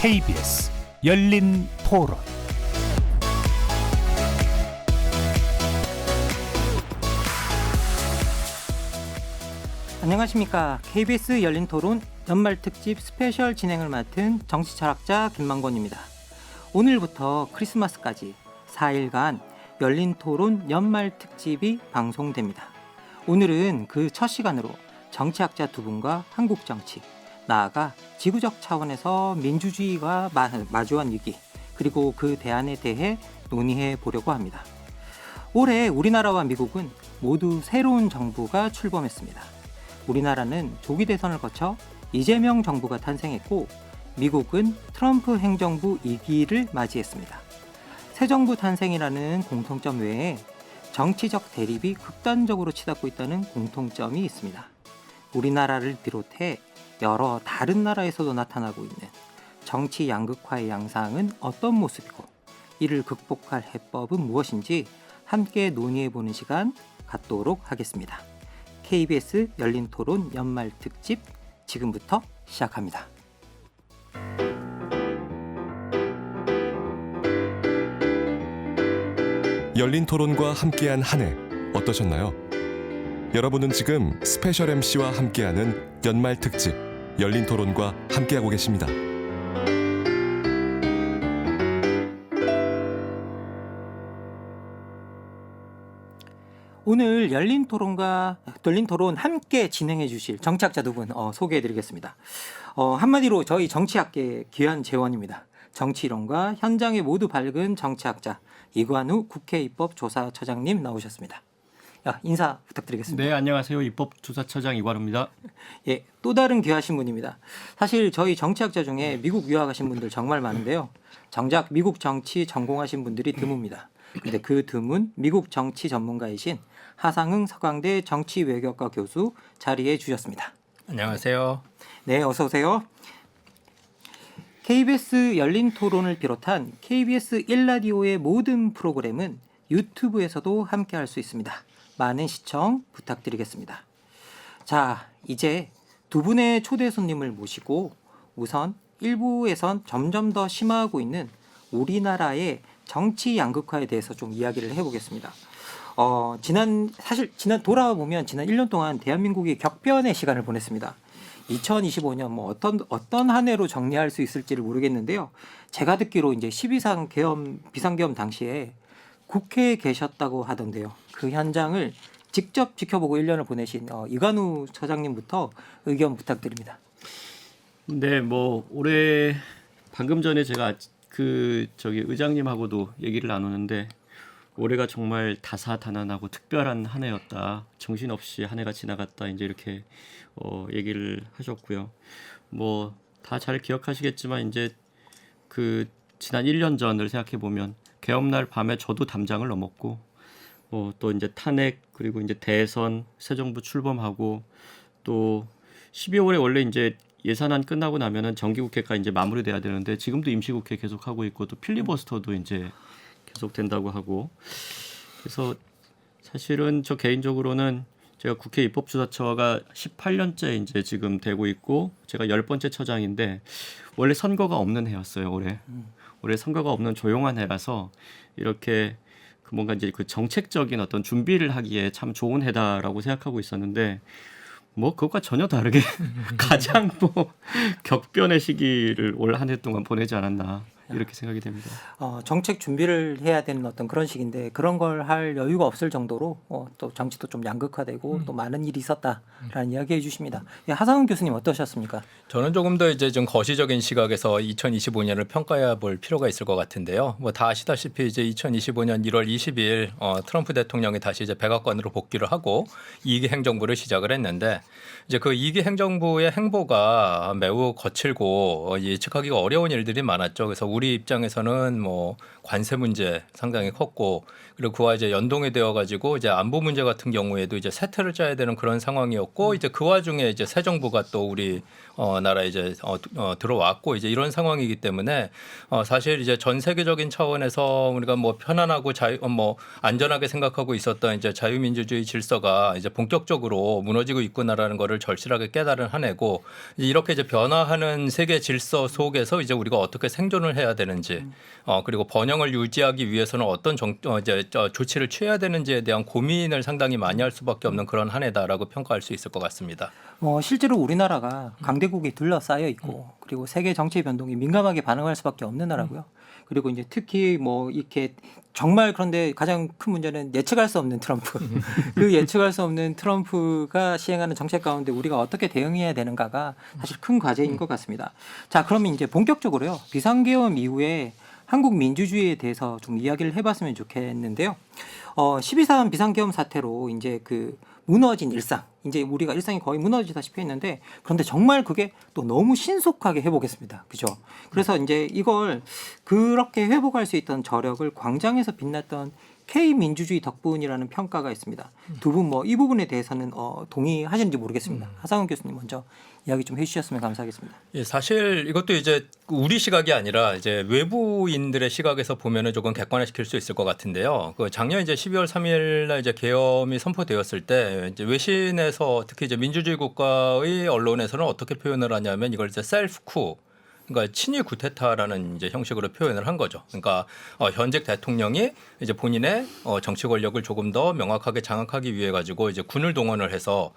KBS 열린 토론. 안녕하십니까. KBS 열린 토론 연말 특집 스페셜 진행을 맡은 정치철학자 김만권입니다. 오늘부터 크리스마스까지 4일간 열린 토론 연말 특집이 방송됩니다. 오늘은 그 첫 시간으로 정치학자 두 분과 한국 정치, 나아가 지구적 차원에서 민주주의가 마주한 위기, 그리고 그 대안에 대해 논의해 보려고 합니다. 올해 우리나라와 미국은 모두 새로운 정부가 출범했습니다. 우리나라는 조기 대선을 거쳐 이재명 정부가 탄생했고, 미국은 트럼프 행정부 2기를 맞이했습니다. 새 정부 탄생이라는 공통점 외에 정치적 대립이 극단적으로 치닫고 있다는 공통점이 있습니다. 우리나라를 비롯해 여러 다른 나라에서도 나타나고 있는 정치 양극화의 양상은 어떤 모습이고, 이를 극복할 해법은 무엇인지 함께 논의해보는 시간 갖도록 하겠습니다. KBS 열린 토론 연말 특집 지금부터 시작합니다. 열린 토론과 함께한 한 해 어떠셨나요? 여러분은 지금 스페셜 MC와 함께하는 연말 특집 열린 토론과 함께하고 계십니다. 오늘 열린 토론 함께 진행해 주실 정치학자 두 분 소개해 드리겠습니다. 한마디로 저희 정치학계의 귀한 재원입니다. 정치이론과 현장에 모두 밝은 정치학자 이관우 국회 입법조사처장님 나오셨습니다. 인사 부탁드리겠습니다. 네, 안녕하세요. 입법조사처장 이관우입니다. 예, 또 다른 귀하신 분입니다. 사실 저희 정치학자 중에 미국 유학하신 분들 정말 많은데요. 정작 미국 정치 전공하신 분들이 드뭅니다. 근데 그 드문 미국 정치 전문가이신 하상흥 서강대 정치외교과 교수 자리해 주셨습니다. 안녕하세요. 네, 어서 오세요. KBS 열린 토론을 비롯한 KBS 1라디오의 모든 프로그램은 유튜브에서도 함께할 수 있습니다. 많은 시청 부탁드리겠습니다. 자, 이제 두 분의 초대 손님을 모시고 우선 1부에선 점점 더 심화하고 있는 우리나라의 정치 양극화에 대해서 좀 이야기를 해보겠습니다. 지난 돌아와 보면 지난 1년 동안 대한민국이 격변의 시간을 보냈습니다. 2025년 뭐 어떤 한 해로 정리할 수 있을지를 모르겠는데요. 제가 듣기로 이제 12상 비상계엄 당시에 국회에 계셨다고 하던데요. 그 현장을 직접 지켜보고 1년을 보내신 이관우 처장님부터 의견 부탁드립니다. 네, 뭐 올해 방금 전에 제가 의장님하고도 얘기를 나누는데 올해가 정말 다사다난하고 특별한 한 해였다. 정신없이 한 해가 지나갔다. 이제 이렇게 얘기를 하셨고요. 뭐 다 잘 기억하시겠지만 이제 그 지난 1년 전을 생각해 보면 개업날 밤에 저도 담장을 넘었고 또 이제 탄핵 그리고 이제 대선 새 정부 출범하고 또 12월에 원래 이제 예산안 끝나고 나면은 정기국회가 이제 마무리돼야 되는데 지금도 임시국회 계속 하고 있고 또 필리버스터도 이제 계속 된다고 하고 그래서 사실은 저 개인적으로는 제가 국회 입법조사처가 18년째 이제 지금 되고 있고 제가 10번째 처장인데 원래 선거가 없는 해였어요 올해. 올해 선거가 없는 조용한 해라서 이렇게 뭔가 이제 그 정책적인 어떤 준비를 하기에 참 좋은 해다라고 생각하고 있었는데 뭐 그것과 전혀 다르게 가장 격변의 시기를 올 한 해 동안 보내지 않았나 이렇게 생각이 됩니다. 정책 준비를 해야 되는 어떤 그런 시기인데 그런 걸 할 여유가 없을 정도로 또 정치도 좀 양극화되고 또 많은 일이 있었다라는 이야기해 주십니다. 예, 하상훈 교수님 어떠셨습니까? 저는 조금 더 이제 좀 거시적인 시각에서 2025년을 평가해 볼 필요가 있을 것 같은데요. 뭐 다 아시다시피 이제 2025년 1월 20일 트럼프 대통령이 다시 이제 백악관으로 복귀를 하고 2기 행정부를 시작을 했는데 이제 그 2기 행정부의 행보가 매우 거칠고 예측하기가 어려운 일들이 많았죠. 그래서 우리 입장에서는 뭐 관세 문제 상당히 컸고 그리고 그와 이제 연동이 되어 가지고 이제 안보 문제 같은 경우에도 이제 세트를 짜야 되는 그런 상황이었고 이제 그 와중에 이제 새 정부가 또 우리 나라에 이제 들어왔고 이제 이런 상황이기 때문에 사실 이제 전 세계적인 차원에서 우리가 뭐 편안하고 뭐 안전하게 생각하고 있었던 이제 자유민주주의 질서가 이제 본격적으로 무너지고 있구나라는 거를 절실하게 깨달은 한 해고 이제 이렇게 이제 변화하는 세계 질서 속에서 이제 우리가 어떻게 생존을 해야 되는지 그리고 번영을 유지하기 위해서는 어떤 조치를 취해야 되는지에 대한 고민을 상당히 많이 할 수밖에 없는 그런 한 해다라고 평가할 수 있을 것 같습니다. 실제로 우리나라가 강대국이 둘러싸여 있고 그리고 세계 정치 변동에 민감하게 반응할 수밖에 없는 나라고요. 그리고 이제 특히 뭐 이렇게 정말 그런데 가장 큰 문제는 예측할 수 없는 트럼프. 그 예측할 수 없는 트럼프가 시행하는 정책 가운데 우리가 어떻게 대응해야 되는가가 사실 큰 과제인 것 같습니다. 자, 그러면 이제 본격적으로요. 비상계엄 이후에 한국 민주주의에 대해서 좀 이야기를 해봤으면 좋겠는데요. 12.3 비상계엄 사태로 이제 그 무너진 일상, 이제 우리가 일상이 거의 무너지다시피 했는데 그런데 정말 그게 또 너무 신속하게 회복했습니다. 그죠? 그래서 이제 이걸 그렇게 회복할 수 있던 저력을 광장에서 빛났던 K민주주의 덕분이라는 평가가 있습니다. 두 분 뭐 이 부분에 대해서는 동의하시는지 모르겠습니다. 하상훈 교수님 먼저 이야기 좀 해주셨으면 감사하겠습니다. 예, 사실 이것도 이제 우리 시각이 아니라 이제 외부인들의 시각에서 보면은 조금 객관화시킬 수 있을 것 같은데요. 그 작년 이제 12월 3일날 이제 계엄이 선포되었을 때 이제 외신에서 특히 이제 민주주의 국가의 언론에서는 어떻게 표현을 하냐면 이걸 이제 셀프 쿠 그러니까 친위 구테타라는 이제 형식으로 표현을 한 거죠. 그러니까 현직 대통령이 이제 본인의 정치 권력을 조금 더 명확하게 장악하기 위해 가지고 이제 군을 동원을 해서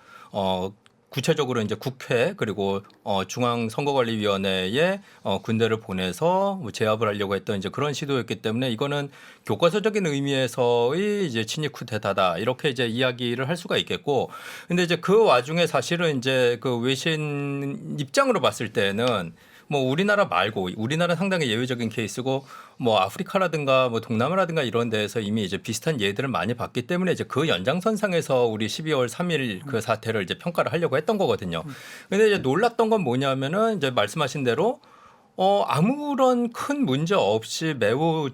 구체적으로 이제 국회 그리고 중앙선거관리위원회에 군대를 보내서 뭐 제압을 하려고 했던 이제 그런 시도였기 때문에 이거는 교과서적인 의미에서의 이제 친위 쿠데타다 이렇게 이제 이야기를 할 수가 있겠고, 근데 이제 그 와중에 사실은 이제 그 외신 입장으로 봤을 때는 뭐 우리나라 말고 우리나라 상당히 예외적인 케이스고 뭐 아프리카라든가 뭐 동남아라든가 이런 데에서 이미 이제 비슷한 예들을 많이 봤기 때문에 이제 그 연장선상에서 우리 12월 3일 그 사태를 이제 평가를 하려고 했던 거거든요. 근데 이제 놀랐던 건 뭐냐면은 이제 말씀하신 대로 아무런 큰 문제 없이 매우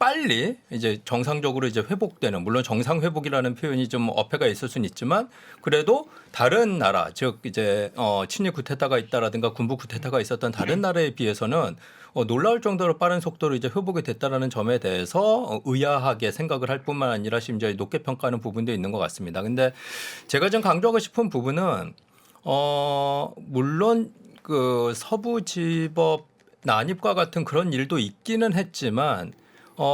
빨리 이제 정상적으로 이제 회복되는, 물론 정상 회복이라는 표현이 좀 어폐가 있을 수는 있지만 그래도 다른 나라, 즉 이제 친위 쿠데타가 있다라든가 군부 쿠데타가 있었던 다른 나라에 비해서는 놀라울 정도로 빠른 속도로 이제 회복이 됐다라는 점에 대해서 의아하게 생각을 할 뿐만 아니라 심지어 높게 평가하는 부분도 있는 것 같습니다. 근데 제가 좀 강조하고 싶은 부분은 물론 그 서부지법 난입과 같은 그런 일도 있기는 했지만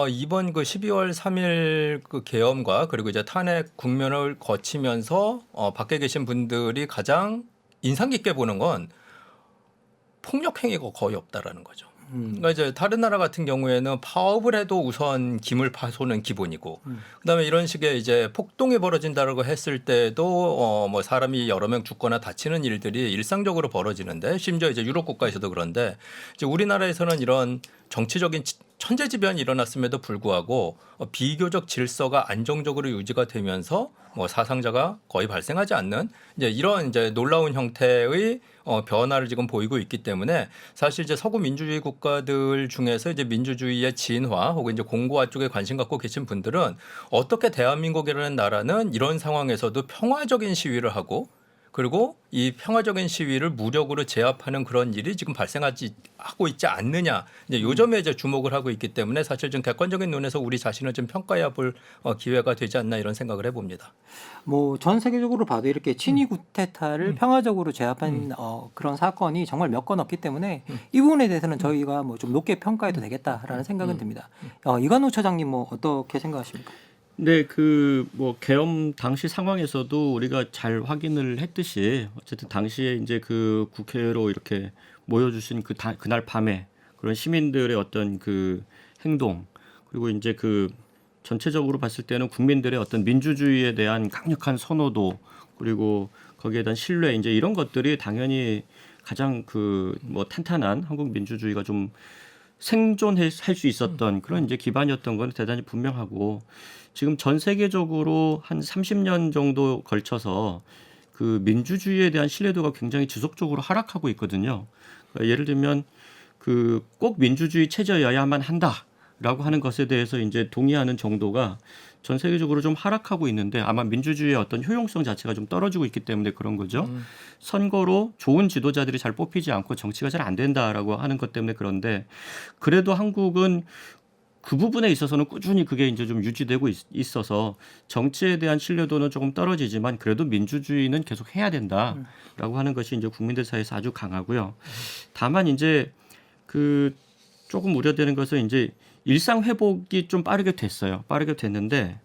이번 그 12월 3일 그 계엄과 그리고 이제 탄핵 국면을 거치면서 밖에 계신 분들이 가장 인상 깊게 보는 건 폭력 행위가 거의 없다라는 거죠. 그러니까 이제 다른 나라 같은 경우에는 파업을 해도 우선 기물 파손은 기본이고, 그다음에 이런 식의 이제 폭동이 벌어진다라고 했을 때도 뭐 사람이 여러 명 죽거나 다치는 일들이 일상적으로 벌어지는데, 심지어 이제 유럽 국가에서도 그런데 이제 우리나라에서는 이런 정치적인 천재지변이 일어났음에도 불구하고 비교적 질서가 안정적으로 유지가 되면서 뭐 사상자가 거의 발생하지 않는 이제 이런 이제 놀라운 형태의 변화를 지금 보이고 있기 때문에 사실 이제 서구 민주주의 국가들 중에서 이제 민주주의의 진화 혹은 이제 공고화 쪽에 관심 갖고 계신 분들은 어떻게 대한민국이라는 나라는 이런 상황에서도 평화적인 시위를 하고 그리고 이 평화적인 시위를 무력으로 제압하는 그런 일이 지금 하고 있지 않느냐, 이제 요 점에 이제 주목을 하고 있기 때문에 사실 좀 객관적인 눈에서 우리 자신을 좀 평가해야 볼 기회가 되지 않나 이런 생각을 해봅니다. 뭐 전 세계적으로 봐도 이렇게 친위 구테타를 평화적으로 제압한 그런 사건이 정말 몇 건 없기 때문에 이 부분에 대해서는 저희가 뭐 좀 높게 평가해도 되겠다라는 생각은 듭니다. 이관우 처장님 뭐 어떻게 생각하십니까? 네, 그 뭐 계엄 당시 상황에서도 우리가 잘 확인을 했듯이 어쨌든 당시에 이제 그 국회로 이렇게 모여주신 그날 밤에 그런 시민들의 어떤 그 행동, 그리고 이제 그 전체적으로 봤을 때는 국민들의 어떤 민주주의에 대한 강력한 선호도, 그리고 거기에 대한 신뢰, 이제 이런 것들이 당연히 가장 그 뭐 탄탄한 한국 민주주의가 좀 생존할 수 있었던 그런 이제 기반이었던 건 대단히 분명하고, 지금 전 세계적으로 한 30년 정도 걸쳐서 그 민주주의에 대한 신뢰도가 굉장히 지속적으로 하락하고 있거든요. 그러니까 예를 들면 그 꼭 민주주의 체제여야만 한다라고 하는 것에 대해서 이제 동의하는 정도가 전 세계적으로 좀 하락하고 있는데 아마 민주주의의 어떤 효용성 자체가 좀 떨어지고 있기 때문에 그런 거죠. 선거로 좋은 지도자들이 잘 뽑히지 않고 정치가 잘 안 된다라고 하는 것 때문에 그런데 그래도 한국은 그 부분에 있어서는 꾸준히 그게 이제 좀 유지되고 있어서 정치에 대한 신뢰도는 조금 떨어지지만 그래도 민주주의는 계속 해야 된다라고 하는 것이 이제 국민들 사이에서 아주 강하고요. 다만 이제 그 조금 우려되는 것은 이제 일상 회복이 좀 빠르게 됐어요. 빠르게 됐는데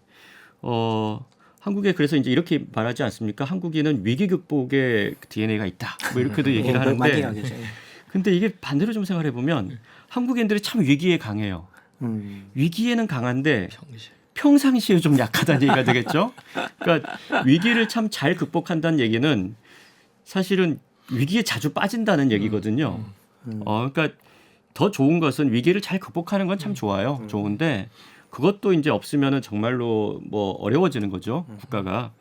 한국에 그래서 이제 이렇게 말하지 않습니까? 한국인은 위기 극복의 DNA가 있다. 뭐 이렇게도 얘기를 하는데 근데 이게 반대로 좀 생각해 보면 한국인들이 참 위기에 강해요. 위기에는 강한데 평상시에 좀 약하다는 얘기가 되겠죠. 그러니까 위기를 참 잘 극복한다는 얘기는 사실은 위기에 자주 빠진다는 얘기거든요. 그러니까 더 좋은 것은 위기를 잘 극복하는 건 참 좋아요. 좋은데 그것도 이제 없으면은 정말로 뭐 어려워지는 거죠. 국가가.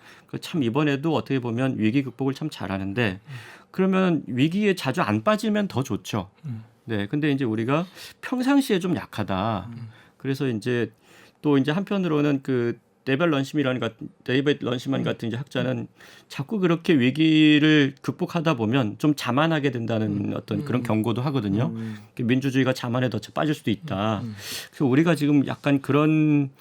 참 이번에도 어떻게 보면 위기 극복을 참 잘하는데 그러면 위기에 자주 안 빠지면 더 좋죠. 네, 근데 이제 우리가 평상시에 좀 약하다. 그래서 이제 또 이제 한편으로는 그 데이비드 런시만 같은 이제 학자는 자꾸 그렇게 위기를 극복하다 보면 좀 자만하게 된다는 어떤 그런 경고도 하거든요. 민주주의가 자만에 더 빠질 수도 있다. 그래서 우리가 지금 약간 그런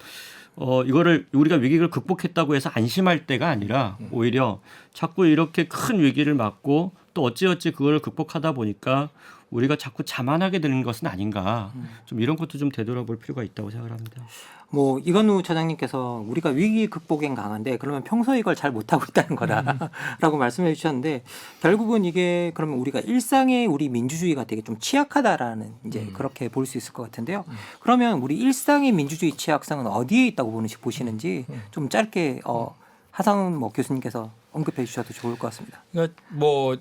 이거를 우리가 위기를 극복했다고 해서 안심할 때가 아니라 오히려 자꾸 이렇게 큰 위기를 맞고 또 어찌어찌 그걸 극복하다 보니까 우리가 자꾸 자만하게 되는 것은 아닌가. 좀 이런 것도 좀 되돌아볼 필요가 있다고 생각을 합니다. 뭐 이건우 처장님께서 우리가 위기 극복엔 강한데 그러면 평소에 이걸 잘 못하고 있다는 거다라고 말씀해 주셨는데 결국은 이게 그러면 우리가 일상의 우리 민주주의가 되게 좀 취약하다라는 이제 그렇게 볼 수 있을 것 같은데요. 그러면 우리 일상의 민주주의 취약성은 어디에 있다고 보시는지 좀 짧게 하상훈 뭐 교수님께서 언급해 주셔도 좋을 것 같습니다. 그러니까 뭐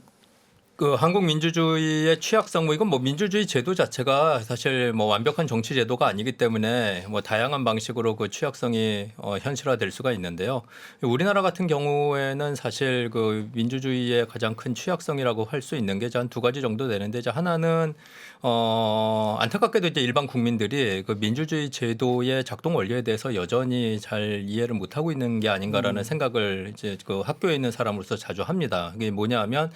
그 한국 민주주의의 취약성 뭐 이건 뭐 민주주의 제도 자체가 사실 뭐 완벽한 정치 제도가 아니기 때문에 뭐 다양한 방식으로 그 취약성이 현실화될 수가 있는데요. 우리나라 같은 경우에는 사실 그 민주주의의 가장 큰 취약성이라고 할 수 있는 게 한 두 가지 정도 되는데 이제 하나는 안타깝게도 이제 일반 국민들이 그 민주주의 제도의 작동 원리에 대해서 여전히 잘 이해를 못하고 있는 게 아닌가라는 생각을 이제 그 학교에 있는 사람으로서 자주 합니다. 이게 뭐냐면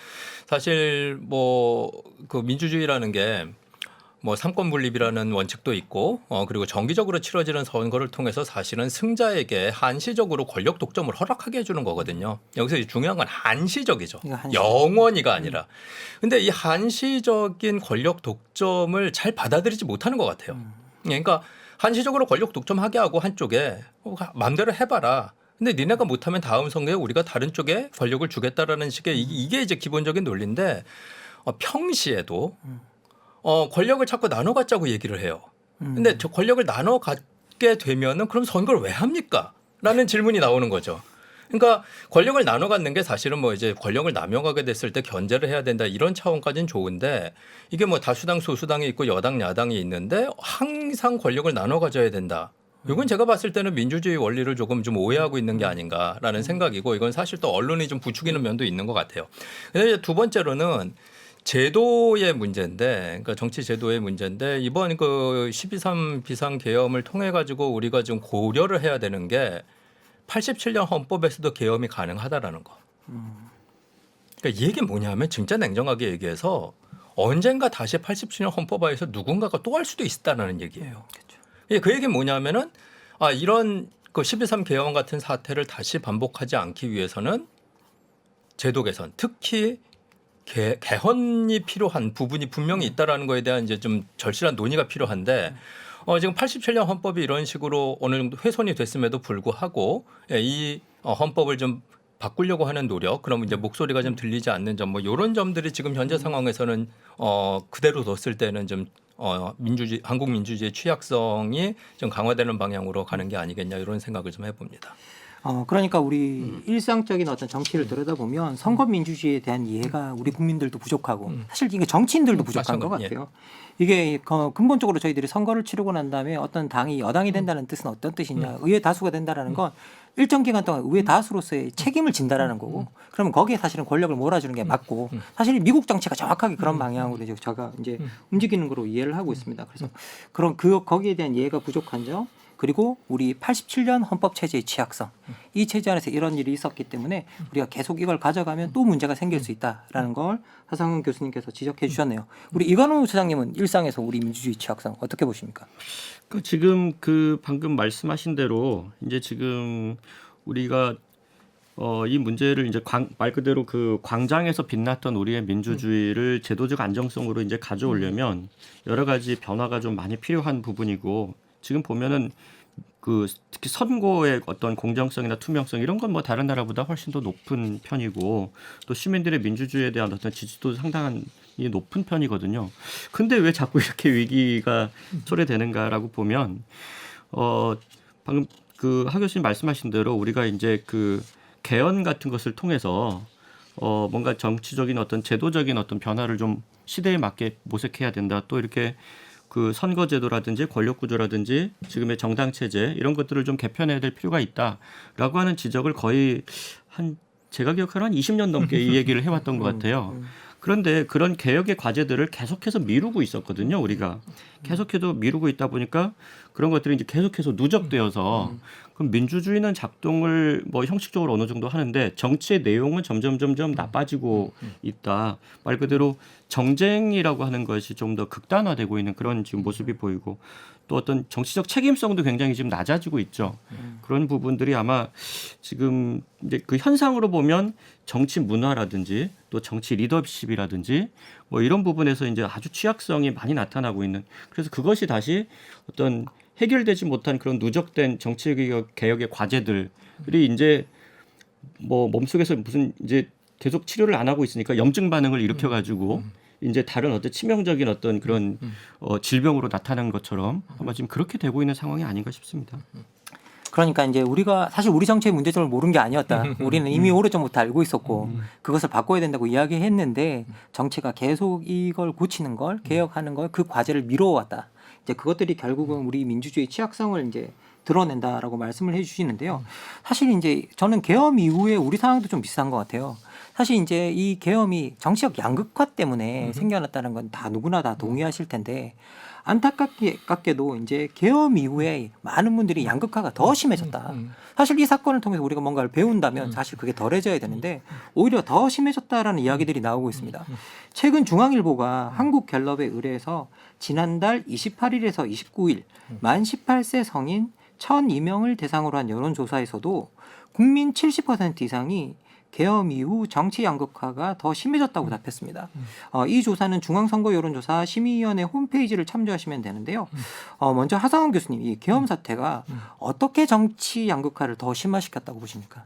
사실 뭐 그 민주주의라는 게 뭐 삼권 분립이라는 원칙도 있고 그리고 정기적으로 치러지는 선거를 통해서 사실은 승자에게 한시적으로 권력 독점을 허락하게 해주는 거거든요. 여기서 중요한 건 한시적이죠. 영원히가 아니라. 근데 이 한시적인 권력 독점을 잘 받아들이지 못하는 것 같아요. 그러니까 한시적으로 권력 독점하게 하고 한쪽에 마음대로 해봐라. 근데 니네가 못하면 다음 선거에 우리가 다른 쪽에 권력을 주겠다라는 식의 이게 이제 기본적인 논리인데 평시에도 권력을 자꾸 나눠 갖자고 얘기를 해요. 근데 저 권력을 나눠 갖게 되면은 그럼 선거를 왜 합니까? 라는 질문이 나오는 거죠. 그러니까 권력을 나눠 갖는 게 사실은 뭐 이제 권력을 남용하게 됐을 때 견제를 해야 된다 이런 차원까지는 좋은데 이게 뭐 다수당 소수당이 있고 여당 야당이 있는데 항상 권력을 나눠 가져야 된다. 이건 제가 봤을 때는 민주주의 원리를 조금 좀 오해하고 있는 게 아닌가라는 생각이고 이건 사실 또 언론이 좀 부추기는 면도 있는 것 같아요. 그런데 두 번째로는 제도의 문제인데, 그러니까 정치 제도의 문제인데 이번 그 12.3 비상 계엄을 통해 가지고 우리가 좀 고려를 해야 되는 게 87년 헌법에서도 계엄이 가능하다라는 거. 그러니까 이게 뭐냐면 진짜 냉정하게 얘기해서 언젠가 다시 87년 헌법화에서 누군가가 또 할 수도 있다는 얘기예요. 그 얘기는 뭐냐면은 이런 그 12.3 계엄 같은 사태를 다시 반복하지 않기 위해서는 제도 개선, 특히 개헌이 필요한 부분이 분명히 있다라는 거에 대한 이제 좀 절실한 논의가 필요한데 지금 87년 헌법이 이런 식으로 어느 정도 훼손이 됐음에도 불구하고 이 헌법을 좀 바꾸려고 하는 노력, 그럼 이제 목소리가 좀 들리지 않는 점, 뭐 이런 점들이 지금 현재 상황에서는 그대로 뒀을 때는 좀 한국 민주주의의 취약성이 좀 강화되는 방향으로 가는 게 아니겠냐 이런 생각을 좀 해봅니다. 그러니까 우리 일상적인 어떤 정치를 들여다보면 선거 민주주의에 대한 이해가 우리 국민들도 부족하고 사실 이게 정치인들도 부족한 것 같아요. 이게 근본적으로 저희들이 선거를 치르고 난 다음에 어떤 당이 여당이 된다는 뜻은 어떤 뜻이냐, 의회 다수가 된다는 건 일정 기간 동안 의회 다수로서의 책임을 진다라는 거고 그러면 거기에 사실은 권력을 몰아주는 게 맞고 사실 미국 정치가 정확하게 그런 방향으로 이제 제가 이제 움직이는 거로 이해를 하고 있습니다. 그래서 그런 거기에 대한 이해가 부족한 점 그리고 우리 87년 헌법 체제의 취약성 이 체제 안에서 이런 일이 있었기 때문에 우리가 계속 이걸 가져가면 또 문제가 생길 수 있다라는 걸 하상훈 교수님께서 지적해 주셨네요. 우리 이관우 소장님은 일상에서 우리 민주주의 취약성 어떻게 보십니까? 지금 방금 말씀하신 대로 이제 지금 우리가 이 문제를 이제 말 그대로 그 광장에서 빛났던 우리의 민주주의를 제도적 안정성으로 이제 가져오려면 여러 가지 변화가 좀 많이 필요한 부분이고 지금 보면은 특히 선거의 어떤 공정성이나 투명성 이런 건 뭐 다른 나라보다 훨씬 더 높은 편이고 또 시민들의 민주주의에 대한 어떤 지지도 상당한 높은 편이거든요. 근데 왜 자꾸 이렇게 위기가 초래되는가라고 보면 방금 하 교수님 말씀하신 대로 우리가 이제 개헌 같은 것을 통해서 뭔가 정치적인 어떤 제도적인 어떤 변화를 좀 시대에 맞게 모색해야 된다. 또 이렇게 선거제도라든지 권력구조라든지 지금의 정당체제 이런 것들을 좀 개편해야 될 필요가 있다라고 하는 지적을 거의 제가 기억하는 한 20년 넘게 이 얘기를 해왔던 것 같아요. 그런데 그런 개혁의 과제들을 계속해서 미루고 있었거든요. 우리가 계속해서 미루고 있다 보니까 그런 것들이 이제 계속해서 누적되어서 그럼 민주주의는 작동을 뭐 형식적으로 어느 정도 하는데 정치의 내용은 점점 나빠지고 있다. 말 그대로 정쟁이라고 하는 것이 좀 더 극단화되고 있는 그런 지금 모습이 보이고 또 어떤 정치적 책임성도 굉장히 지금 낮아지고 있죠. 그런 부분들이 아마 지금 이제 그 현상으로 보면 정치 문화라든지 또 정치 리더십이라든지 뭐 이런 부분에서 이제 아주 취약성이 많이 나타나고 있는 그래서 그것이 다시 어떤 해결되지 못한 그런 누적된 정치 개혁의 과제들이 이제 뭐 몸속에서 무슨 이제 계속 치료를 안 하고 있으니까 염증 반응을 일으켜 가지고 이제 다른 어떤 치명적인 어떤 그런 질병으로 나타난 것처럼 아마 지금 그렇게 되고 있는 상황이 아닌가 싶습니다. 그러니까 이제 우리가 사실 우리 정치의 문제점을 모른 게 아니었다. 우리는 이미 오래전부터 알고 있었고 그것을 바꿔야 된다고 이야기했는데 정치가 계속 이걸 고치는 걸 개혁하는 걸 그 과제를 미뤄왔다. 이제 그것들이 결국은 우리 민주주의 취약성을 이제 드러낸다라고 말씀을 해주시는데요. 사실 이제 저는 계엄 이후에 우리 상황도 좀 비슷한 것 같아요. 사실 이제 이 계엄이 정치적 양극화 때문에 생겨났다는 건 다 누구나 다 동의하실 텐데 안타깝게도 이제 계엄 이후에 많은 분들이 양극화가 더 심해졌다. 사실 이 사건을 통해서 우리가 뭔가를 배운다면 사실 그게 덜해져야 되는데 오히려 더 심해졌다라는 이야기들이 나오고 있습니다. 최근 중앙일보가 한국갤럽에 의뢰해서 지난달 28일에서 29일 만 18세 성인 1,002명을 대상으로 한 여론조사에서도 국민 70% 이상이 계엄 이후 정치 양극화가 더 심해졌다고 답했습니다. 이 조사는 중앙선거 여론조사 심의위원회 홈페이지를 참조하시면 되는데요. 먼저 하상훈 교수님, 이 계엄 사태가 어떻게 정치 양극화를 더 심화시켰다고 보십니까?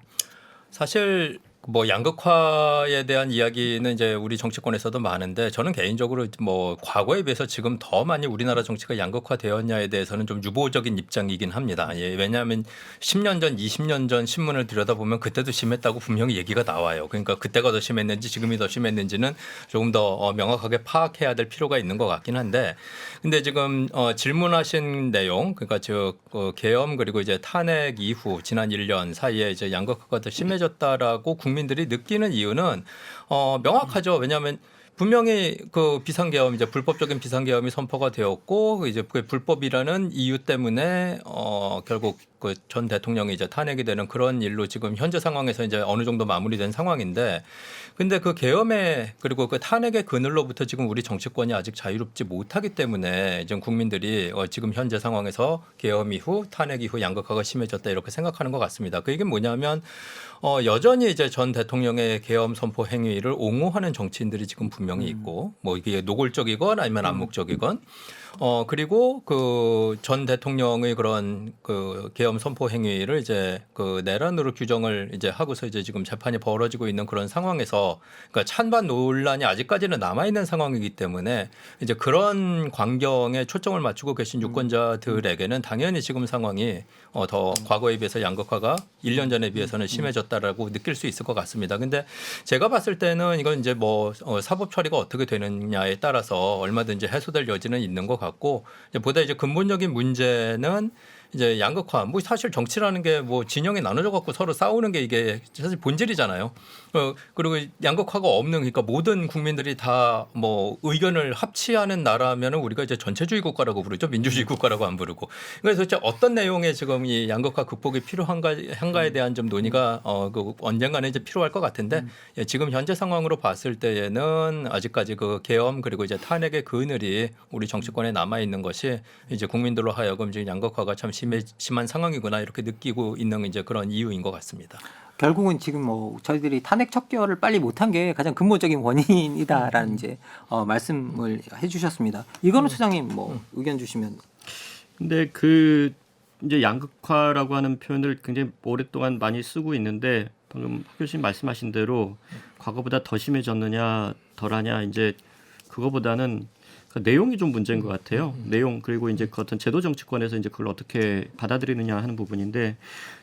사실 뭐 양극화에 대한 이야기는 이제 우리 정치권에서도 많은데 저는 개인적으로 뭐 과거에 비해서 지금 더 많이 우리나라 정치가 양극화되었냐에 대해서는 좀 유보적인 입장이긴 합니다. 예, 왜냐하면 10년 전, 20년 전 신문을 들여다보면 그때도 심했다고 분명히 얘기가 나와요. 그러니까 그때가 더 심했는지 지금이 더 심했는지는 조금 더 명확하게 파악해야 될 필요가 있는 것 같긴 한데 근데 지금 질문하신 내용 그러니까 계엄 그리고 이제 탄핵 이후 지난 1년 사이에 이제 양극화가 더 심해졌다라고 국민들이 느끼는 이유는 명확하죠. 왜냐하면 분명히 그 비상계엄 이제 불법적인 비상계엄이 선포가 되었고 이제 그 불법이라는 이유 때문에 결국 그 전 대통령이 이제 탄핵이 되는 그런 일로 지금 현재 상황에서 이제 어느 정도 마무리된 상황인데 근데 그 계엄의 그리고 그 탄핵의 그늘로부터 지금 우리 정치권이 아직 자유롭지 못하기 때문에 지금 국민들이 지금 현재 상황에서 계엄 이후 탄핵 이후 양극화가 심해졌다 이렇게 생각하는 것 같습니다. 그 이게 뭐냐면 여전히 이제 전 대통령의 계엄 선포 행위를 옹호하는 정치인들이 지금 분명히 있고 뭐 이게 노골적이건 아니면 암묵적이건 그리고 그 전 대통령의 그런 그 계엄 선포 행위를 이제 그 내란으로 규정을 이제 하고서 이제 지금 재판이 벌어지고 있는 그런 상황에서 그러니까 찬반 논란이 아직까지는 남아 있는 상황이기 때문에 이제 그런 광경에 초점을 맞추고 계신 유권자들에게는 당연히 지금 상황이 더 과거에 비해서 양극화가 1년 전에 비해서는 심해졌다라고 느낄 수 있을 것 같습니다. 근데 제가 봤을 때는 이건 이제 뭐 사법 처리가 어떻게 되느냐에 따라서 얼마든지 해소될 여지는 있는 것 같고 보다 이제 근본적인 문제는 이제 양극화, 뭐 사실 정치라는 게 뭐 진영이 나눠져 갖고 서로 싸우는 게 이게 사실 본질이잖아요. 그리고 양극화가 없는, 그러니까 모든 국민들이 다 뭐 의견을 합치하는 나라면은 우리가 이제 전체주의 국가라고 부르죠. 민주주의 국가라고 안 부르고. 그래서 이제 어떤 내용의 지금 이 양극화 극복이 필요한가에 대한 좀 논의가 그 언젠가는 이제 필요할 것 같은데 예, 지금 현재 상황으로 봤을 때에는 아직까지 그 계엄 그리고 이제 탄핵의 그늘이 우리 정치권에 남아 있는 것이 이제 국민들로 하여금 지금 양극화가 참 심한 상황이구나 이렇게 느끼고 있는 이제 그런 이유인 것 같습니다. 결국은 지금 뭐 저희들이 탄핵 척결을 빨리 못한 게 가장 근본적인 원인이다라는 이제 말씀을 해주셨습니다. 이건우 소장님 뭐 의견 주시면. 근데 그 이제 양극화라고 하는 표현을 굉장히 오랫동안 많이 쓰고 있는데 방금 박 교수님 말씀하신 대로 과거보다 더 심해졌느냐 덜하냐 이제 그거보다는 그 내용이 좀 문제인 것 같아요. 내용 그리고 이제 그 어떤 제도 정치권에서 이제 그걸 어떻게 받아들이느냐 하는 부분인데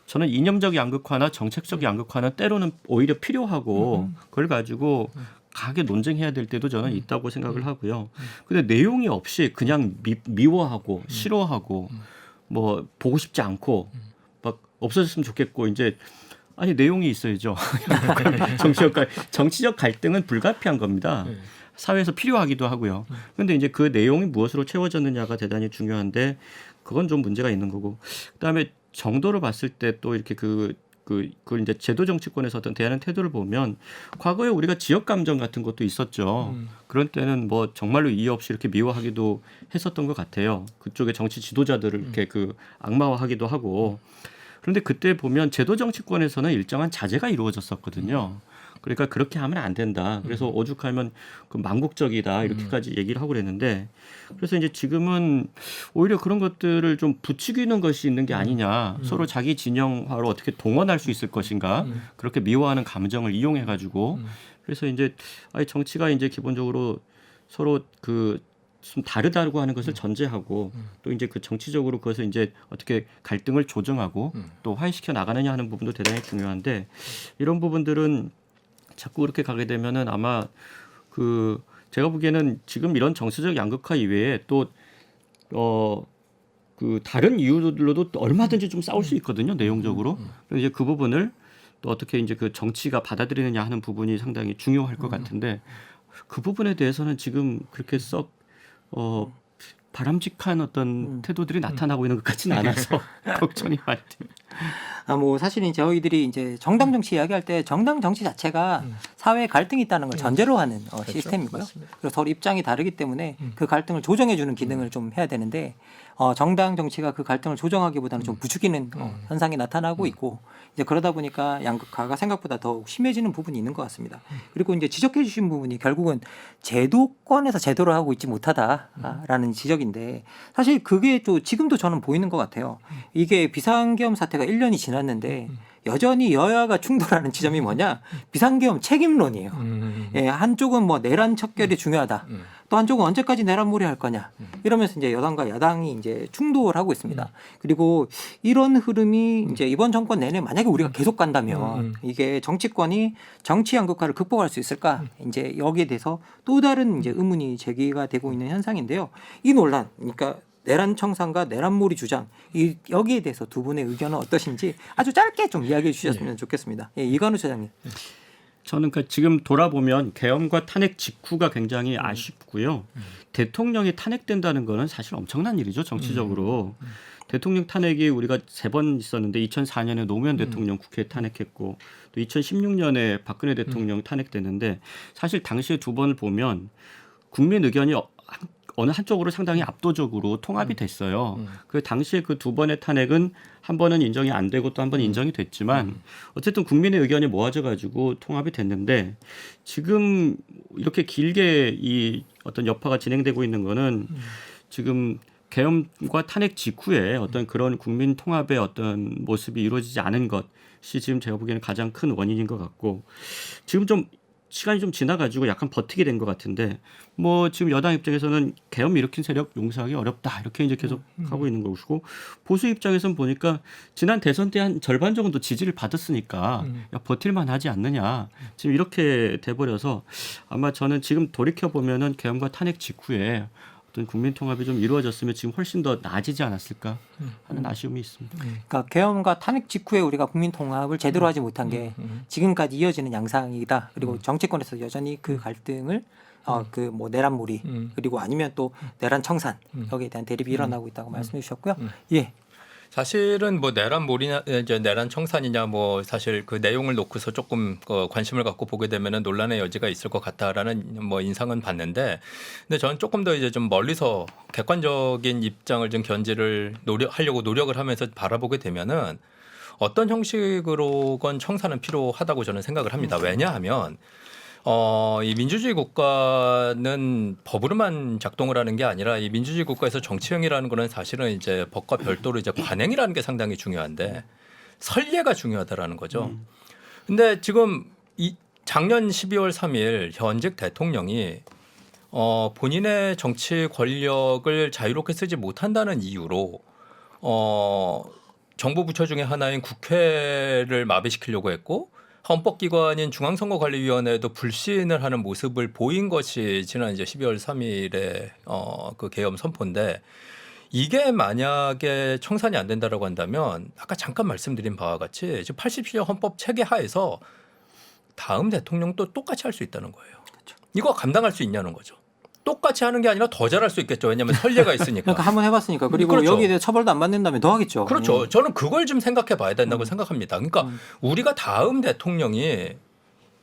저는 이념적 양극화나 정책적 양극화는 때로는 오히려 필요하고 그걸 가지고 강하게 논쟁해야 될 때도 저는 있다고 생각을 하고요. 근데 내용이 없이 그냥 미워하고 싫어하고 뭐 보고 싶지 않고 막 없어졌으면 좋겠고 이제 아니 내용이 있어야죠. 정치적 갈등은 불가피한 겁니다. 사회에서 필요하기도 하고요. 그런데 이제 그 내용이 무엇으로 채워졌느냐가 대단히 중요한데 그건 좀 문제가 있는 거고 그다음에 정도를 봤을 때 또 이렇게 그걸 이제 제도 정치권에서 어떤 대하는 태도를 보면 과거에 우리가 지역 감정 같은 것도 있었죠. 그런 때는 뭐 정말로 이해 없이 이렇게 미워하기도 했었던 것 같아요. 그쪽의 정치 지도자들을 이렇게 그 악마화하기도 하고 그런데 그때 보면 제도 정치권에서는 일정한 자제가 이루어졌었거든요. 그러니까 그렇게 하면 안 된다. 그래서 오죽하면 그 망국적이다 이렇게까지 얘기를 하고 그랬는데 그래서 이제 지금은 오히려 그런 것들을 좀 부추기는 것이 있는 게 아니냐. 서로 자기 진영화로 어떻게 동원할 수 있을 것인가. 그렇게 미워하는 감정을 이용해 가지고 그래서 이제 아니 정치가 이제 기본적으로 서로 그 좀 다르다고 하는 것을 전제하고 또 이제 그 정치적으로 그것을 이제 어떻게 갈등을 조정하고 또 화해시켜 나가느냐 하는 부분도 대단히 중요한데 이런 부분들은 자꾸 그렇게 가게 되면은 아마 그 제가 보기에는 지금 이런 정치적 양극화 이외에 또 그 다른 이유들로도 또 얼마든지 좀 싸울 수 있거든요 내용적으로. 그래서 이제 그 부분을 또 어떻게 이제 그 정치가 받아들이느냐 하는 부분이 상당히 중요할 것 같은데 그 부분에 대해서는 지금 그렇게 썩 바람직한 어떤 태도들이 나타나고 있는 것 같지는 않아서 걱정이 많이 됩니다. 뭐 사실은 저희들이 이제 정당 정치 이야기할 때 정당 정치 자체가 사회에 갈등이 있다는 걸 전제로 하는 시스템이고요. 맞습니다. 그래서 서로 입장이 다르기 때문에 그 갈등을 조정해주는 기능을 좀 해야 되는데 정당 정치가 그 갈등을 조정하기보다는 좀 부추기는 현상이 나타나고 있고 이제 그러다 보니까 양극화가 생각보다 더욱 심해지는 부분이 있는 것 같습니다. 그리고 이제 지적해 주신 부분이 결국은 제도권에서 제도를 하고 있지 못하다라는 지적인데 사실 그게 또 지금도 저는 보이는 것 같아요. 이게 비상계엄 사태가 1년이 지났는데 여전히 여야가 충돌하는 지점이 뭐냐? 비상계엄 책임론이에요. 예, 한쪽은 뭐 내란 척결이 중요하다. 또 한쪽은 언제까지 내란몰이 할 거냐. 이러면서 이제 여당과 야당이 이제 충돌하고 있습니다. 그리고 이런 흐름이 이제 이번 정권 내내 만약에 우리가 계속 간다면 이게 정치권이 정치 양극화를 극복할 수 있을까? 이제 여기에 대해서 또 다른 이제 의문이 제기가 되고 있는 현상인데요. 이 논란, 그러니까 내란 청산과 내란몰이 주장 여기에 대해서 두 분의 의견은 어떠신지 아주 짧게 좀 이야기해 주셨으면 좋겠습니다. 예, 이관우 소장님. 저는 그 지금 돌아보면 계엄과 탄핵 직후가 굉장히 아쉽고요. 대통령이 탄핵된다는 거는 사실 엄청난 일이죠 정치적으로. 대통령 탄핵이 우리가 3번 있었는데 2004년에 노무현 대통령 국회에 탄핵했고 또 2016년에 박근혜 대통령 탄핵됐는데 사실 당시에 2번을 보면 국민 의견이 어느 한쪽으로 상당히 압도적으로 통합이 됐어요. 그 당시에 그 2번의 탄핵은 한 번은 인정이 안 되고 또 한 번은 인정이 됐지만 어쨌든 국민의 의견이 모아져 가지고 통합이 됐는데 지금 이렇게 길게 이 어떤 여파가 진행되고 있는 거는 지금 계엄과 탄핵 직후에 어떤 그런 국민 통합의 어떤 모습이 이루어지지 않은 것이 지금 제가 보기에는 가장 큰 원인인 것 같고 지금 좀 시간이 좀 지나가지고 약간 버티게 된 것 같은데 뭐 지금 여당 입장에서는 계엄 일으킨 세력 용서하기 어렵다 이렇게 이제 계속 하고 있는 것이고 보수 입장에서는 보니까 지난 대선 때 한 절반 정도 지지를 받았으니까 야, 버틸만 하지 않느냐 지금 이렇게 돼버려서 아마 저는 지금 돌이켜 보면은 계엄과 탄핵 직후에 어떤 국민 통합이 좀 이루어졌으면 지금 훨씬 더 나아지지 않았을까 하는 아쉬움이 있습니다. 그러니까 계엄과 탄핵 직후에 우리가 국민 통합을 제대로 하지 못한 게 지금까지 이어지는 양상이다. 그리고 정치권에서 여전히 그 갈등을 그 뭐 내란몰이 그리고 아니면 또 내란 청산 여기에 대한 대립이 일어나고 있다고 말씀해 주셨고요. 예. 사실은 뭐 내란몰이냐 이제 내란 청산이냐 뭐 사실 그 내용을 놓고서 조금 관심을 갖고 보게 되면은 논란의 여지가 있을 것 같다라는 뭐 인상은 받는데, 근데 저는 조금 더 이제 좀 멀리서 객관적인 입장을 좀 견지를 하려고 노력을 하면서 바라보게 되면은 어떤 형식으로건 청산은 필요하다고 저는 생각을 합니다. 왜냐하면 이 민주주의 국가는 법으로만 작동을 하는 게 아니라 이 민주주의 국가에서 정치형이라는 거는 사실은 이제 법과 별도로 이제 관행이라는 게 상당히 중요한데 선례가 중요하다라는 거죠. 근데 지금 작년 12월 3일 현직 대통령이 본인의 정치 권력을 자유롭게 쓰지 못한다는 이유로 정부 부처 중에 하나인 국회를 마비시키려고 했고 헌법기관인 중앙선거관리위원회도 불신을 하는 모습을 보인 것이 지난 이제 12월 3일에 그 계엄 선포인데, 이게 만약에 청산이 안 된다라고 한다면 아까 잠깐 말씀드린 바와 같이 지금 87년 헌법 체계 하에서 다음 대통령도 똑같이 할 수 있다는 거예요. 그렇죠. 이거 감당할 수 있냐는 거죠. 똑같이 하는 게 아니라 더 잘할 수 있겠죠. 왜냐하면 선례가 있으니까. 그러니까 한번 해봤으니까. 그리고 그렇죠. 여기에 대해 처벌도 안 받는다면 더 하겠죠. 그렇죠. 저는 그걸 좀 생각해 봐야 된다고 생각합니다. 그러니까 우리가 다음 대통령이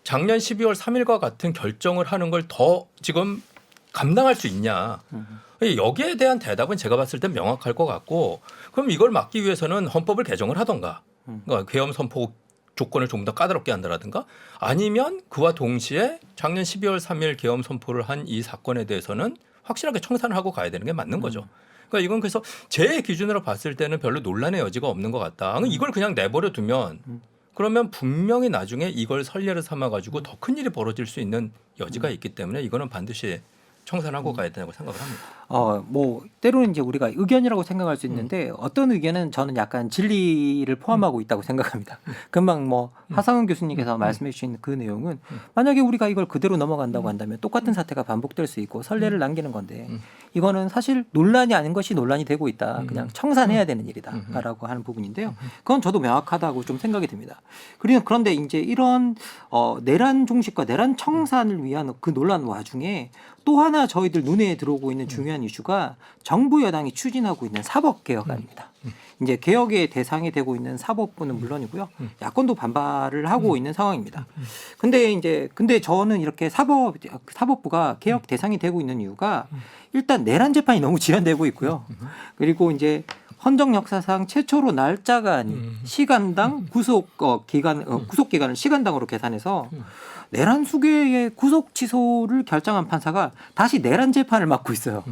작년 12월 3일과 같은 결정을 하는 걸 더 지금 감당할 수 있냐. 여기에 대한 대답은 제가 봤을 땐 명확할 것 같고, 그럼 이걸 막기 위해서는 헌법을 개정을 하던가 그러니까 계엄 선포 조건을 좀 더 까다롭게 한다라든가, 아니면 그와 동시에 작년 12월 3일 계엄 선포를 한 이 사건에 대해서는 확실하게 청산을 하고 가야 되는 게 맞는 거죠. 그러니까 이건 그래서 제 기준으로 봤을 때는 별로 논란의 여지가 없는 것 같다. 이걸 그냥 내버려 두면 그러면 분명히 나중에 이걸 선례를 삼아 가지고 더 큰 일이 벌어질 수 있는 여지가 있기 때문에 이거는 반드시 청산하고 가야 된다고 생각을 합니다. 뭐 때로는 이제 우리가 의견이라고 생각할 수 있는데 어떤 의견은 저는 약간 진리를 포함하고 있다고 생각합니다. 금방 뭐 하상훈 교수님께서 말씀해 주신 그 내용은 만약에 우리가 이걸 그대로 넘어간다고 한다면 똑같은 사태가 반복될 수 있고 선례를 남기는 건데 이거는 사실 논란이 아닌 것이 논란이 되고 있다. 그냥 청산해야 되는 일이다라고 하는 부분인데요. 그건 저도 명확하다고 좀 생각이 듭니다. 그런데 이제 이런 내란 종식과 내란 청산을 위한 그 논란 와중에 또 하나 저희들 눈에 들어오고 있는 중요한 이슈가 정부 여당이 추진하고 있는 사법개혁안입니다. 이제 개혁의 대상이 되고 있는 사법부는 물론이고요. 야권도 반발을 하고 있는 상황입니다. 근데 저는 이렇게 사법부가 개혁 대상이 되고 있는 이유가 일단 내란 재판이 너무 지연되고 있고요. 그리고 이제 헌정 역사상 최초로 날짜가 아닌 시간당 구속 기간을 시간당으로 계산해서 내란 수괴의 구속 취소를 결정한 판사가 다시 내란 재판을 맡고 있어요.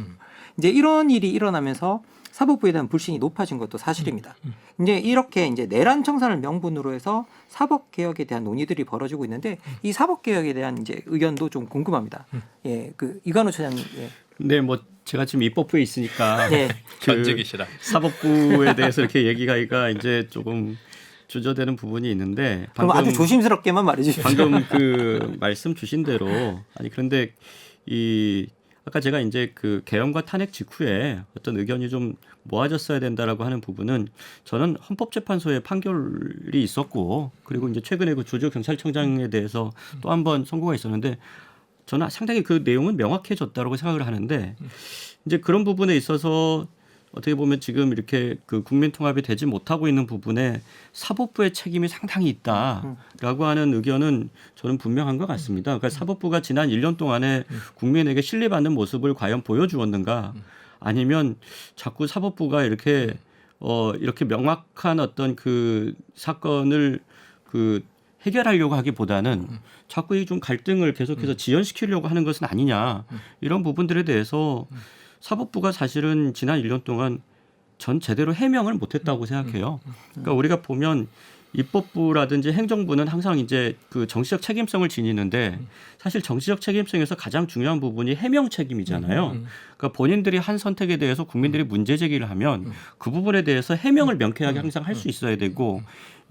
이제 이런 일이 일어나면서 사법부에 대한 불신이 높아진 것도 사실입니다. 이제 이렇게 이제 내란 청산을 명분으로 해서 사법 개혁에 대한 논의들이 벌어지고 있는데 이 사법 개혁에 대한 이제 의견도 좀 궁금합니다. 예, 그 이관우 처장님. 예. 네, 뭐 제가 지금 입법부에 있으니까 네. 견직이시라. 사법부에 대해서 이렇게 얘기가 이제 조금 주저되는 부분이 있는데 그럼 아주 조심스럽게만 말해 주십시오. 방금 그 말씀 주신 대로 그런데 아까 제가 이제 그 계엄과 탄핵 직후에 어떤 의견이 좀 모아졌어야 된다라고 하는 부분은 저는 헌법재판소의 판결이 있었고 그리고 이제 최근에 그 조조 경찰청장에 대해서 또 한 번 선고가 있었는데 저는 상당히 그 내용은 명확해졌다고 생각을 하는데 이제 그런 부분에 있어서 어떻게 보면 지금 이렇게 그 국민 통합이 되지 못하고 있는 부분에 사법부의 책임이 상당히 있다라고 하는 의견은 저는 분명한 것 같습니다. 그러니까 사법부가 지난 1년 동안에 국민에게 신뢰받는 모습을 과연 보여주었는가, 아니면 자꾸 사법부가 이렇게 명확한 어떤 그 사건을 그 해결하려고 하기보다는 자꾸 이 좀 갈등을 계속해서 지연시키려고 하는 것은 아니냐, 이런 부분들에 대해서 사법부가 사실은 지난 1년 동안 전 제대로 해명을 못했다고 생각해요. 그러니까 우리가 보면 입법부라든지 행정부는 항상 이제 그 정치적 책임성을 지니는데 사실 정치적 책임성에서 가장 중요한 부분이 해명 책임이잖아요. 그러니까 본인들이 한 선택에 대해서 국민들이 문제 제기를 하면 그 부분에 대해서 해명을 명쾌하게 항상 할 수 있어야 되고,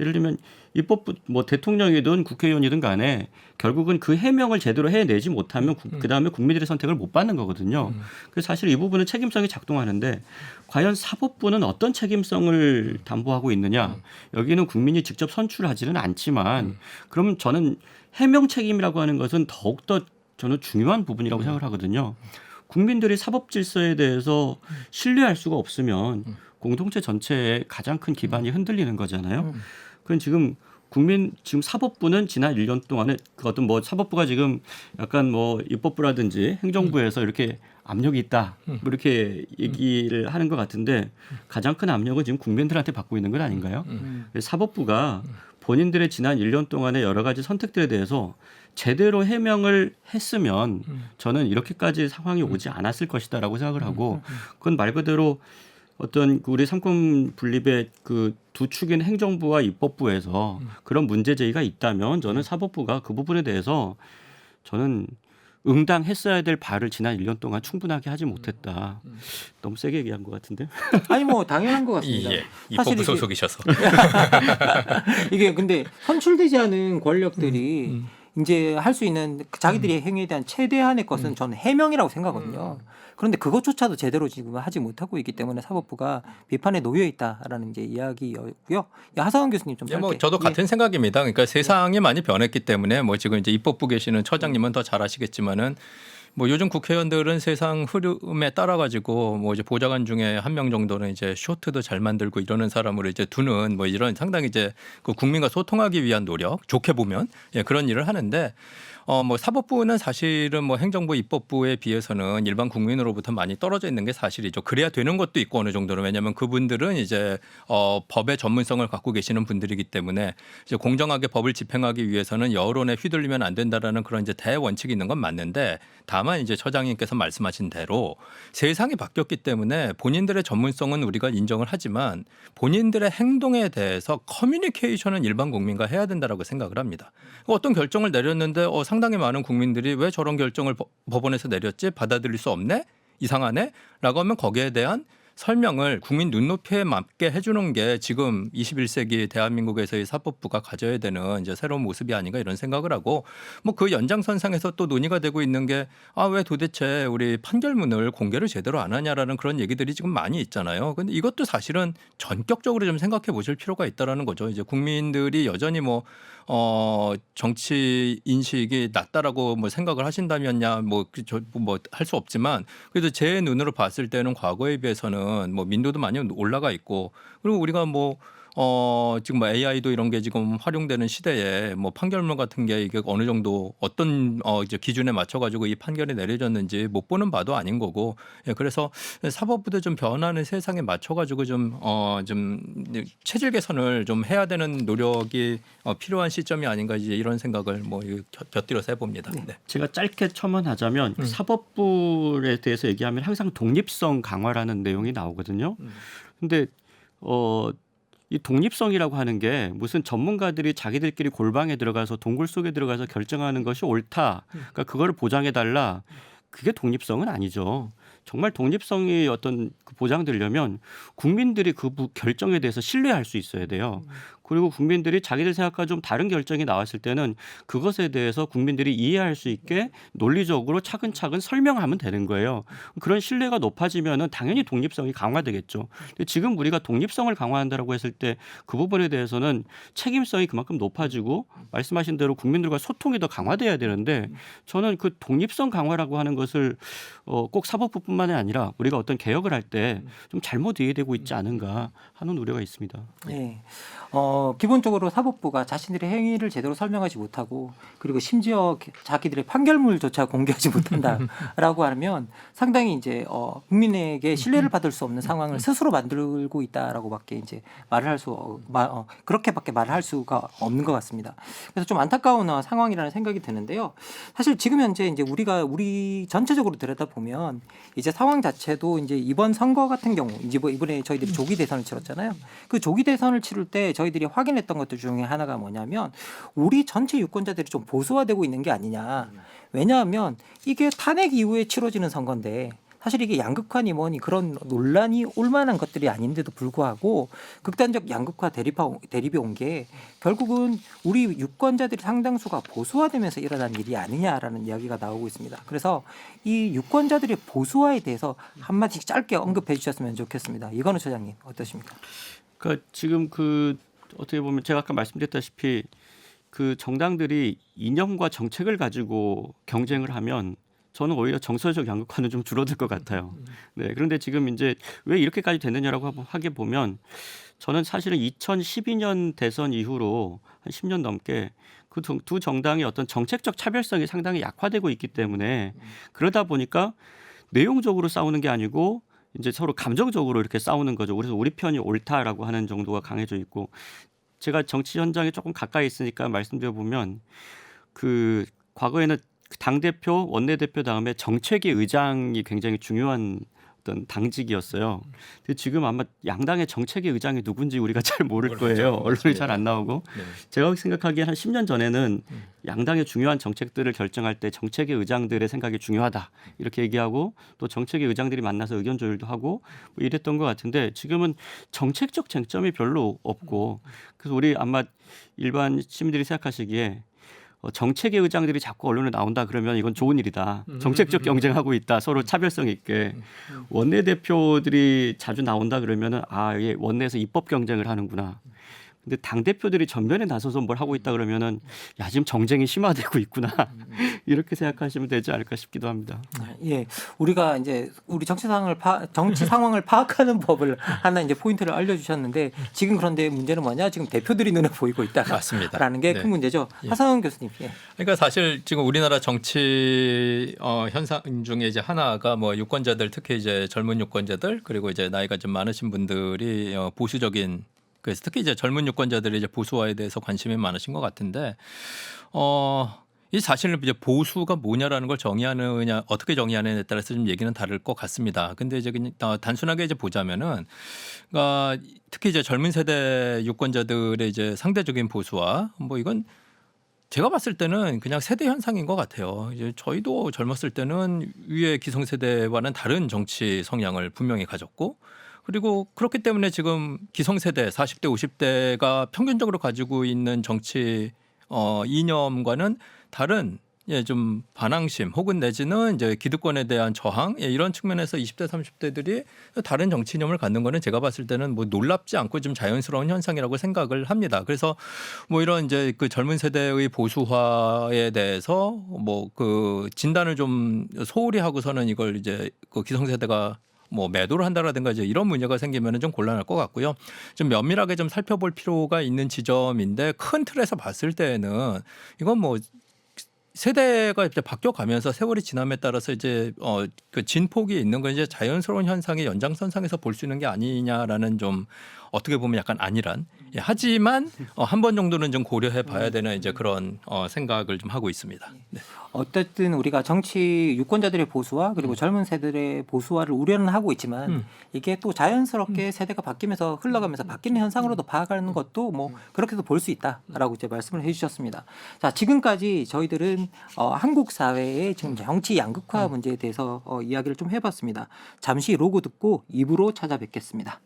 예를 들면 입법부 뭐 대통령이든 국회의원이든 간에 결국은 그 해명을 제대로 해내지 못하면 그다음에 국민들의 선택을 못 받는 거거든요. 그래서 사실 이 부분은 책임성이 작동하는데 과연 사법부는 어떤 책임성을 담보하고 있느냐. 여기는 국민이 직접 선출하지는 않지만 그러면 저는 해명 책임이라고 하는 것은 더욱더 저는 중요한 부분이라고 생각을 하거든요. 국민들이 사법 질서에 대해서 신뢰할 수가 없으면 공동체 전체의 가장 큰 기반이 흔들리는 거잖아요. 그건 지금 지금 사법부는 지난 1년 동안에 그 어떤 뭐 사법부가 지금 약간 뭐 입법부라든지 행정부에서 이렇게 압력이 있다 뭐 이렇게 얘기를 하는 것 같은데 가장 큰 압력은 지금 국민들한테 받고 있는 건 아닌가요? 사법부가 본인들의 지난 1년 동안의 여러 가지 선택들에 대해서 제대로 해명을 했으면 저는 이렇게까지 상황이 오지 않았을 것이다라고 생각을 하고 그건 말 그대로 어떤 우리 삼권 분립의 그 두 축인 행정부와 입법부에서 그런 문제 제기가 있다면 저는 사법부가 그 부분에 대해서 저는 응당했어야 될 바를 지난 1년 동안 충분하게 하지 못했다. 너무 세게 얘기한 것 같은데. 아니 뭐 당연한 것 같습니다. 예, 사실 입법부 이게- 소속이셔서. 이게 근데 선출되지 않은 권력들이 이제 할 수 있는 자기들의 행위에 대한 최대한의 것은 저는 해명이라고 생각하거든요. 그런데 그것조차도 제대로 지금 하지 못하고 있기 때문에 사법부가 비판에 놓여 있다라는 이제 이야기였고요. 하상원 교수님 좀 예, 짧게. 뭐 저도 같은 생각입니다. 그러니까 세상이 많이 변했기 때문에 뭐 지금 이제 입법부 계시는 처장님은 더 잘 아시겠지만은 뭐 요즘 국회의원들은 세상 흐름에 따라 가지고 뭐 이제 보좌관 중에 한 명 정도는 이제 쇼트도 잘 만들고 이러는 사람으로 이제 두는 뭐 이런 상당히 이제 그 국민과 소통하기 위한 노력, 좋게 보면 예, 그런 일을 하는데 뭐 사법부는 사실은 뭐 행정부 입법부에 비해서는 일반 국민으로부터 많이 떨어져 있는 게 사실이죠. 그래야 되는 것도 있고 어느 정도는 왜냐하면 그분들은 이제 법의 전문성을 갖고 계시는 분들이기 때문에 이제 공정하게 법을 집행하기 위해서는 여론에 휘둘리면 안 된다라는 그런 이제 대원칙이 있는 건 맞는데 다만 이제 처장님께서 말씀하신 대로 세상이 바뀌었기 때문에 본인들의 전문성은 우리가 인정을 하지만 본인들의 행동에 대해서 커뮤니케이션은 일반 국민과 해야 된다라고 생각을 합니다. 어떤 결정을 내렸는데 상당히 많은 국민들이 왜 저런 결정을 법원에서 내렸지? 받아들일 수 없네? 이상하네? 라고 하면 거기에 대한 설명을 국민 눈높이에 맞게 해주는 게 지금 21세기 대한민국에서의 사법부가 가져야 되는 이제 새로운 모습이 아닌가 이런 생각을 하고 뭐 그 연장선상에서 또 논의가 되고 있는 게 왜 도대체 우리 판결문을 공개를 제대로 안 하냐라는 그런 얘기들이 지금 많이 있잖아요. 근데 이것도 사실은 전격적으로 좀 생각해 보실 필요가 있다라는 거죠. 이제 국민들이 여전히 뭐 정치 인식이 낮다라고 뭐 생각을 하신다면야 뭐 할 수 없지만 그래도 제 눈으로 봤을 때는 과거에 비해서는 뭐 민도도 많이 올라가 있고 그리고 우리가 뭐 지금 뭐 AI도 이런 게 지금 활용되는 시대에 뭐 판결문 같은 게 이게 어느 정도 어떤 이제 기준에 맞춰 가지고 이 판결이 내려졌는지 못 보는 바도 아닌 거고 예, 그래서 사법부도 좀 변하는 세상에 맞춰 가지고 좀 체질 개선을 좀 해야 되는 노력이 필요한 시점이 아닌가 이제 이런 생각을 뭐 곁들여서 해봅니다. 네. 제가 짧게 첨언하자면 사법부에 대해서 얘기하면 항상 독립성 강화라는 내용이 나오거든요. 근데 이 독립성이라고 하는 게 무슨 전문가들이 자기들끼리 골방에 들어가서 동굴 속에 들어가서 결정하는 것이 옳다. 그러니까 그거를 보장해 달라. 그게 독립성은 아니죠. 정말 독립성이 어떤 보장되려면 국민들이 그 결정에 대해서 신뢰할 수 있어야 돼요. 그리고 국민들이 자기들 생각과 좀 다른 결정이 나왔을 때는 그것에 대해서 국민들이 이해할 수 있게 논리적으로 차근차근 설명하면 되는 거예요. 그런 신뢰가 높아지면은 당연히 독립성이 강화되겠죠. 근데 지금 우리가 독립성을 강화한다라고 했을 때 그 부분에 대해서는 책임성이 그만큼 높아지고 말씀하신 대로 국민들과 소통이 더 강화돼야 되는데 저는 그 독립성 강화라고 하는 것을 꼭 사법부뿐만이 아니라 우리가 어떤 개혁을 할 때 좀 잘못 이해되고 있지 않은가 하는 우려가 있습니다. 네. 기본적으로 사법부가 자신들의 행위를 제대로 설명하지 못하고 그리고 심지어 자기들의 판결물조차 공개하지 못한다라고 하면 상당히 이제 국민에게 신뢰를 받을 수 없는 상황을 스스로 만들고 있다라고밖에 이제 말을 할 수 그렇게밖에 말을 할 수가 없는 것 같습니다. 그래서 좀 안타까운 상황이라는 생각이 드는데요. 사실 지금 현재 이제 우리 전체적으로 들여다 보면 이제 상황 자체도 이제 이번 선거 같은 경우 이제 뭐 이번에 저희들이 조기 대선을 치렀잖아요. 그 조기 대선을 치를 때 저희들이 확인했던 것들 중에 하나가 뭐냐면 우리 전체 유권자들이 좀 보수화되고 있는 게 아니냐. 왜냐하면 이게 탄핵 이후에 치러지는 선거인데 사실 이게 양극화니 뭐니 그런 논란이 올 만한 것들이 아닌데도 불구하고 극단적 양극화 대립이 온 게 결국은 우리 유권자들이 상당수가 보수화되면서 일어난 일이 아니냐라는 이야기가 나오고 있습니다. 그래서 이 유권자들의 보수화에 대해서 한마디씩 짧게 언급해 주셨으면 좋겠습니다. 이건우 소장님 어떠십니까? 그러니까 지금 그 어떻게 보면 제가 아까 말씀드렸다시피 그 정당들이 이념과 정책을 가지고 경쟁을 하면 저는 오히려 정서적 양극화는 좀 줄어들 것 같아요. 네, 그런데 지금 이제 왜 이렇게까지 됐느냐라고 하게 보면 저는 사실은 2012년 대선 이후로 한 10년 넘게 그 두 정당의 어떤 정책적 차별성이 상당히 약화되고 있기 때문에 그러다 보니까 내용적으로 싸우는 게 아니고 이제 서로 감정적으로 이렇게 싸우는 거죠. 그래서 우리 편이 옳다라고 하는 정도가 강해져 있고 제가 정치 현장에 조금 가까이 있으니까 말씀드려 보면 그 과거에는 당대표, 원내대표 다음에 정책위 의장이 굉장히 중요한 어떤 당직이었어요. 근데 지금 아마 양당의 정책위 의장이 누군지 우리가 잘 모를 거예요. 언론이 잘 안 나오고. 네. 제가 생각하기에 한 10년 전에는 양당의 중요한 정책들을 결정할 때 정책위 의장들의 생각이 중요하다. 이렇게 얘기하고 또 정책위 의장들이 만나서 의견 조율도 하고 뭐 이랬던 것 같은데 지금은 정책적 쟁점이 별로 없고 그래서 우리 아마 일반 시민들이 생각하시기에 정책의 의장들이 자꾸 언론에 나온다 그러면 이건 좋은 일이다. 정책적 경쟁하고 있다. 서로 차별성 있게. 원내대표들이 자주 나온다 그러면은 예, 원내에서 입법 경쟁을 하는구나. 근데 당대표들이 전면에 나서서 뭘 하고 있다 그러면은 야, 지금 정쟁이 심화되고 있구나. 이렇게 생각하시면 되지 않을까 싶기도 합니다. 예, 우리가 이제 우리 정치 상황을 파악하는 법을 하나 이제 포인트를 알려주셨는데 지금 그런데 문제는 뭐냐? 지금 대표들이 눈에 보이고 맞습니다. 있다라는 게 큰 네. 문제죠. 예. 하상훈 교수님. 예. 그러니까 사실 지금 우리나라 정치 현상 중에 이제 하나가 뭐 유권자들 특히 이제 젊은 유권자들 그리고 이제 나이가 좀 많으신 분들이 보수적인 그래서 특히 이제 젊은 유권자들이 이제 보수화에 대해서 관심이 많으신 것 같은데 이 사실 이제 보수가 뭐냐라는 걸 정의하느냐 어떻게 정의하느냐에 따라서 좀 얘기는 다를 것 같습니다. 근데 이제 그냥 단순하게 이제 보자면은 그러니까 특히 이제 젊은 세대 유권자들의 이제 상대적인 보수화 뭐 이건 제가 봤을 때는 그냥 세대 현상인 것 같아요. 이제 저희도 젊었을 때는 위의 기성세대와는 다른 정치 성향을 분명히 가졌고 그리고 그렇기 때문에 지금 기성세대 40대 50대가 평균적으로 가지고 있는 정치 이념과는 다른 좀 반항심 혹은 내지는 이제 기득권에 대한 저항 이런 측면에서 20대 30대들이 다른 정치 이념을 갖는 거는 제가 봤을 때는 뭐 놀랍지 않고 좀 자연스러운 현상이라고 생각을 합니다. 그래서 뭐 이런 이제 그 젊은 세대의 보수화에 대해서 뭐 그 진단을 좀 소홀히 하고서는 이걸 이제 그 기성세대가 뭐 매도를 한다라든가 이제 이런 문제가 생기면은 좀 곤란할 것 같고요. 좀 면밀하게 좀 살펴볼 필요가 있는 지점인데 큰 틀에서 봤을 때는 이건 뭐 세대가 이제 바뀌어가면서 세월이 지남에 따라서 이제 그 진폭이 있는 건 이제 자연스러운 현상의 연장선상에서 볼 수 있는 게 아니냐라는 좀 어떻게 보면 약간 안일한 하지만 한 번 정도는 좀 고려해 봐야 되는 이제 그런 생각을 좀 하고 있습니다. 네. 어쨌든 우리가 정치 유권자들의 보수화 그리고 젊은 세대의 보수화를 우려는 하고 있지만 이게 또 자연스럽게 세대가 바뀌면서 흘러가면서 바뀌는 현상으로도 파악하는 것도 뭐 그렇게도 볼 수 있다라고 이제 말씀을 해주셨습니다. 자, 지금까지 저희들은 한국 사회의 지금 정치 양극화 문제에 대해서 이야기를 좀 해봤습니다. 잠시 로고 듣고 2부로 찾아뵙겠습니다.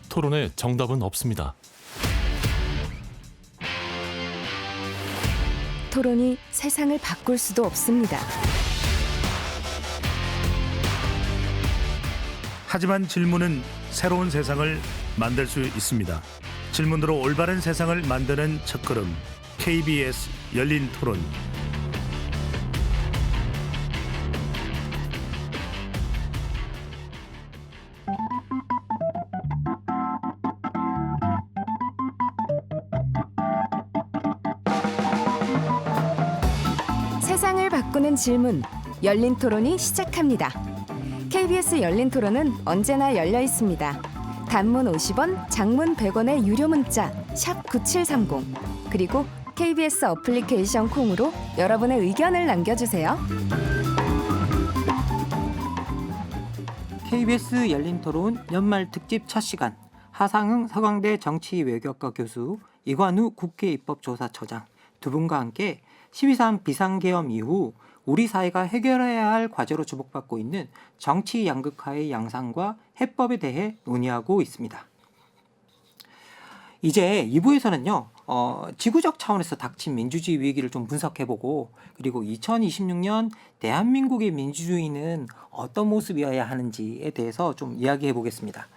토론에 정답은 없습니다. 토론이 세상을 바꿀 수도 없습니다. 하지만 질문은 새로운 세상을 만들 수 있습니다. 질문으로 올바른 세상을 만드는 첫걸음 KBS 열린 토론. 세상을 바꾸는 질문, 열린 토론이 시작합니다. KBS 열린 토론은 언제나 열려 있습니다. 단문 50원, 장문 100원의 유료 문자 샵 9730 그리고 KBS 어플리케이션 콩으로 여러분의 의견을 남겨주세요. KBS 열린 토론 연말 특집 첫 시간 하상흥 서강대 정치외교학과 교수 이관우 국회입법조사처장 두 분과 함께 12.3 비상계엄 이후 우리 사회가 해결해야 할 과제로 주목받고 있는 정치 양극화의 양상과 해법에 대해 논의하고 있습니다. 이제 2부에서는요, 지구적 차원에서 닥친 민주주의 위기를 좀 분석해보고, 그리고 2026년 대한민국의 민주주의는 어떤 모습이어야 하는지에 대해서 좀 이야기해보겠습니다.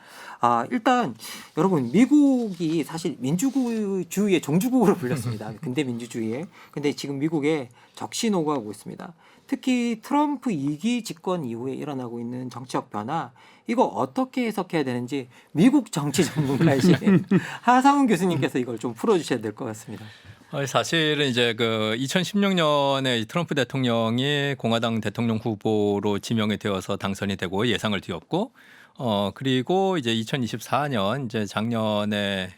일단 여러분, 미국이 사실 민주주의의 종주국으로 불렸습니다. 근대 민주주의에. 근데 지금 미국에 적시 노고하고 있습니다. 특히 트럼프 2기 집권 이후에 일어나고 있는 정치적 변화, 이거 어떻게 해석해야 되는지 미국 정치 전문가이신 하상훈 교수님께서 이걸 좀 풀어주셔야 될 것 같습니다. 사실은 이제 그 2016년에 트럼프 대통령이 공화당 대통령 후보로 지명이 되어서 당선이 되고 예상을 뒤엎고 그리고 이제 2024년 이제 작년에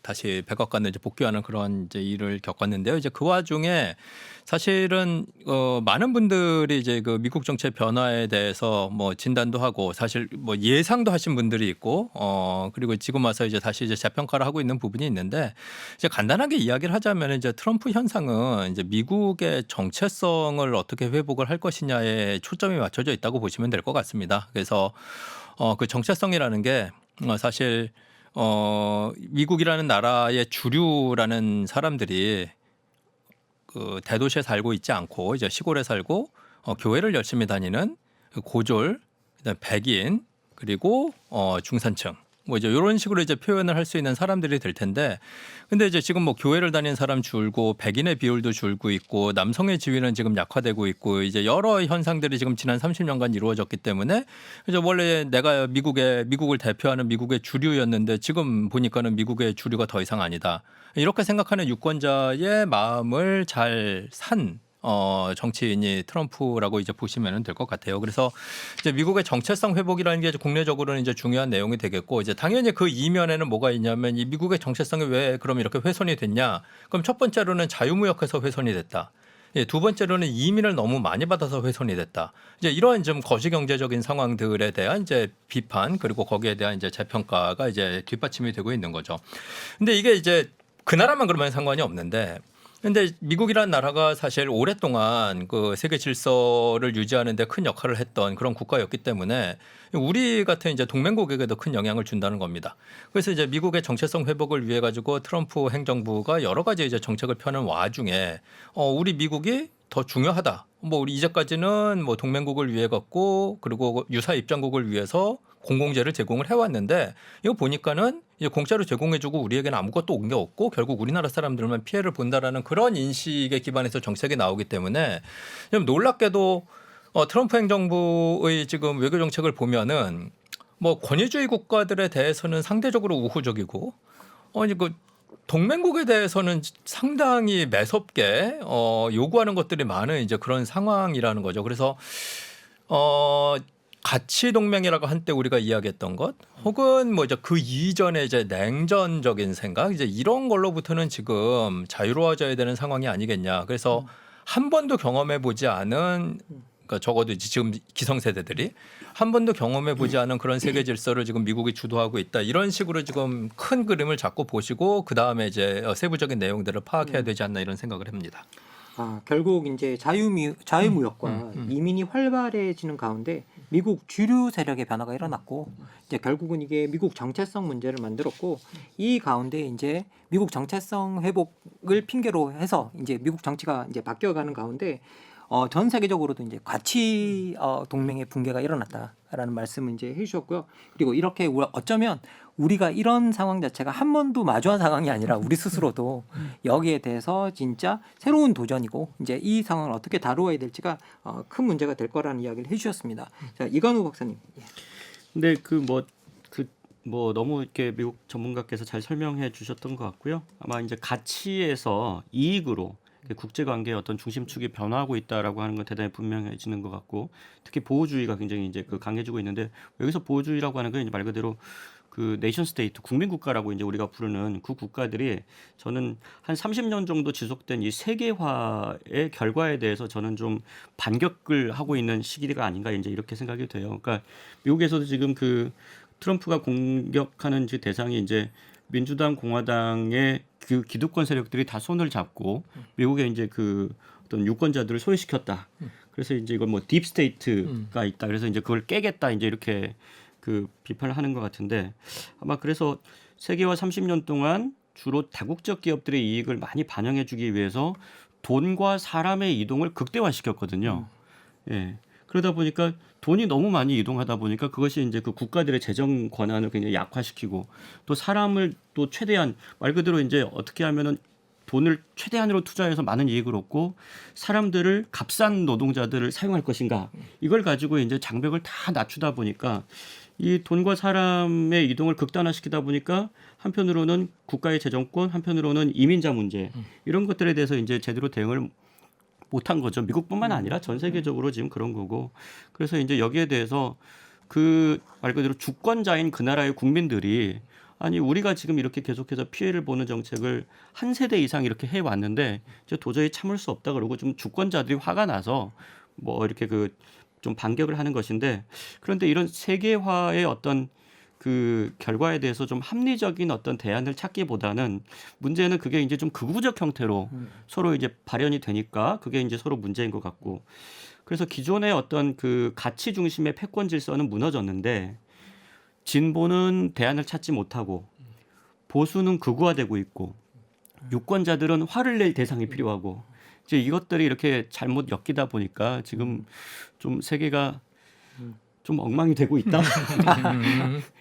다시 백악관을 이제 복귀하는 그런 이제 일을 겪었는데요. 이제 그 와중에 사실은 많은 분들이 이제 그 미국 정치의 변화에 대해서 뭐 진단도 하고 사실 뭐 예상도 하신 분들이 있고 그리고 지금 와서 이제 다시 이제 재평가를 하고 있는 부분이 있는데 이제 간단하게 이야기를 하자면 이제 트럼프 현상은 이제 미국의 정체성을 어떻게 회복을 할 것이냐에 초점이 맞춰져 있다고 보시면 될 것 같습니다. 그래서 그 정체성이라는 게 사실 미국이라는 나라의 주류라는 사람들이 그 대도시에 살고 있지 않고 이제 시골에 살고 교회를 열심히 다니는 고졸, 그다음에 백인 그리고 중산층 뭐 이제 이런 식으로 이제 표현을 할 수 있는 사람들이 될 텐데, 근데 이제 지금 뭐 교회를 다니는 사람 줄고 백인의 비율도 줄고 있고 남성의 지위는 지금 약화되고 있고 이제 여러 현상들이 지금 지난 30년간 이루어졌기 때문에 이제 원래 내가 미국을 대표하는 미국의 주류였는데 지금 보니까는 미국의 주류가 더 이상 아니다. 이렇게 생각하는 유권자의 마음을 잘 산 정치인이 트럼프라고 이제 보시면 될 것 같아요. 그래서 이제 미국의 정체성 회복이라는 게 국내적으로는 이제 중요한 내용이 되겠고, 이제 당연히 그 이면에는 뭐가 있냐면 이 미국의 정체성이 왜 그럼 이렇게 훼손이 됐냐? 그럼 첫 번째로는 자유무역해서 훼손이 됐다. 두 번째로는 이민을 너무 많이 받아서 훼손이 됐다. 이제 이러한 좀 거시경제적인 상황들에 대한 이제 비판 그리고 거기에 대한 이제 재평가가 이제 뒷받침이 되고 있는 거죠. 근데 이게 이제 그 나라만 그러면 상관이 없는데, 근데 미국이라는 나라가 사실 오랫동안 그 세계 질서를 유지하는 데 큰 역할을 했던 그런 국가였기 때문에 우리 같은 이제 동맹국에게도 큰 영향을 준다는 겁니다. 그래서 이제 미국의 정체성 회복을 위해 가지고 트럼프 행정부가 여러 가지 이제 정책을 펴는 와중에 우리 미국이 더 중요하다. 뭐 우리 이제까지는 뭐 동맹국을 위해 갖고 그리고 유사 입장국을 위해서 공공재를 제공을 해왔는데 이거 보니까는 이제 공짜로 제공해주고 우리에게는 아무것도 온 게 없고 결국 우리나라 사람들만 피해를 본다라는 그런 인식에 기반해서 정책이 나오기 때문에 좀 놀랍게도 트럼프 행정부의 지금 외교 정책을 보면은 뭐 권위주의 국가들에 대해서는 상대적으로 우호적이고 그 동맹국에 대해서는 상당히 매섭게 요구하는 것들이 많은 이제 그런 상황이라는 거죠. 그래서 가치 동맹이라고 한때 우리가 이야기했던 것, 혹은 뭐 이제 그 이전에 이제 냉전적인 생각, 이제 이런 걸로부터는 지금 자유로워져야 되는 상황이 아니겠냐. 그래서 한 번도 경험해 보지 않은, 그러니까 적어도 이제 지금 기성세대들이 한 번도 경험해 보지 않은 그런 세계 질서를 지금 미국이 주도하고 있다. 이런 식으로 지금 큰 그림을 잡고 보시고 그 다음에 이제 세부적인 내용들을 파악해야 되지 않나 이런 생각을 합니다. 결국 이제 자유무역과 이민이 활발해지는 가운데 미국 주류 세력의 변화가 일어났고, 이제 결국은 이게 미국 정체성 문제를 만들었고, 이 가운데 이제 미국 정체성 회복을 핑계로 해서 이제 미국 정치가 이제 바뀌어가는 가운데 전 세계적으로도 이제 가치 동맹의 붕괴가 일어났다라는 말씀을 이제 해주셨고요. 그리고 이렇게 어쩌면 우리가 이런 상황 자체가 한 번도 마주한 상황이 아니라 우리 스스로도 여기에 대해서 진짜 새로운 도전이고 이제 이 상황을 어떻게 다루어야 될지가 큰 문제가 될 거라는 이야기를 해주셨습니다. 자, 이관우 박사님. 근데 뭐 너무 이렇게 미국 전문가께서 잘 설명해 주셨던 것 같고요. 아마 이제 가치에서 이익으로 국제관계의 어떤 중심축이 변화하고 있다라고 하는 건 대단히 분명해지는 것 같고, 특히 보호주의가 굉장히 이제 강해지고 있는데, 여기서 보호주의라고 하는 건 이제 말 그대로 그 네이션 스테이트, 국민국가라고 이제 우리가 부르는 그 국가들이 저는 한 30년 정도 지속된 이 세계화의 결과에 대해서 저는 좀 반격을 하고 있는 시기가 아닌가 이제 이렇게 생각이 돼요. 그러니까 미국에서도 지금 그 트럼프가 공격하는 대상이 이제 민주당, 공화당의 그 기득권 세력들이 다 손을 잡고 미국의 이제 그 어떤 유권자들을 소외시켰다. 그래서 이제 이걸 뭐 딥스테이트가 있다. 그래서 이제 그걸 깨겠다. 이제 이렇게 그 비판을 하는 것 같은데 아마 그래서 세계화 30년 동안 주로 다국적 기업들의 이익을 많이 반영해주기 위해서 돈과 사람의 이동을 극대화시켰거든요. 예. 그러다 보니까 돈이 너무 많이 이동하다 보니까 그것이 이제 그 국가들의 재정 권한을 굉장히 약화시키고 또 사람을 또 최대한 말 그대로 이제 어떻게 하면은 돈을 최대한으로 투자해서 많은 이익을 얻고 사람들을 값싼 노동자들을 사용할 것인가 이걸 가지고 이제 장벽을 다 낮추다 보니까 이 돈과 사람의 이동을 극단화시키다 보니까 한편으로는 국가의 재정권, 한편으로는 이민자 문제 이런 것들에 대해서 이제 제대로 대응을 못한 거죠. 미국뿐만 아니라 전 세계적으로 지금 그런 거고. 그래서 이제 여기에 대해서 그 말 그대로 주권자인 그 나라의 국민들이 아니 우리가 지금 이렇게 계속해서 피해를 보는 정책을 한 세대 이상 이렇게 해 왔는데 이제 도저히 참을 수 없다 그러고 좀 주권자들이 화가 나서 뭐 이렇게 그 좀 반격을 하는 것인데 그런데 이런 세계화의 어떤 그 결과에 대해서 좀 합리적인 어떤 대안을 찾기보다는 문제는 그게 이제 좀 극우적 형태로 서로 이제 발현이 되니까 그게 이제 서로 문제인 것 같고 그래서 기존의 어떤 그 가치 중심의 패권 질서는 무너졌는데 진보는 대안을 찾지 못하고 보수는 극우화되고 있고 유권자들은 화를 낼 대상이 필요하고 이제 이것들이 이렇게 잘못 엮이다 보니까 지금 좀 세계가 좀 엉망이 되고 있다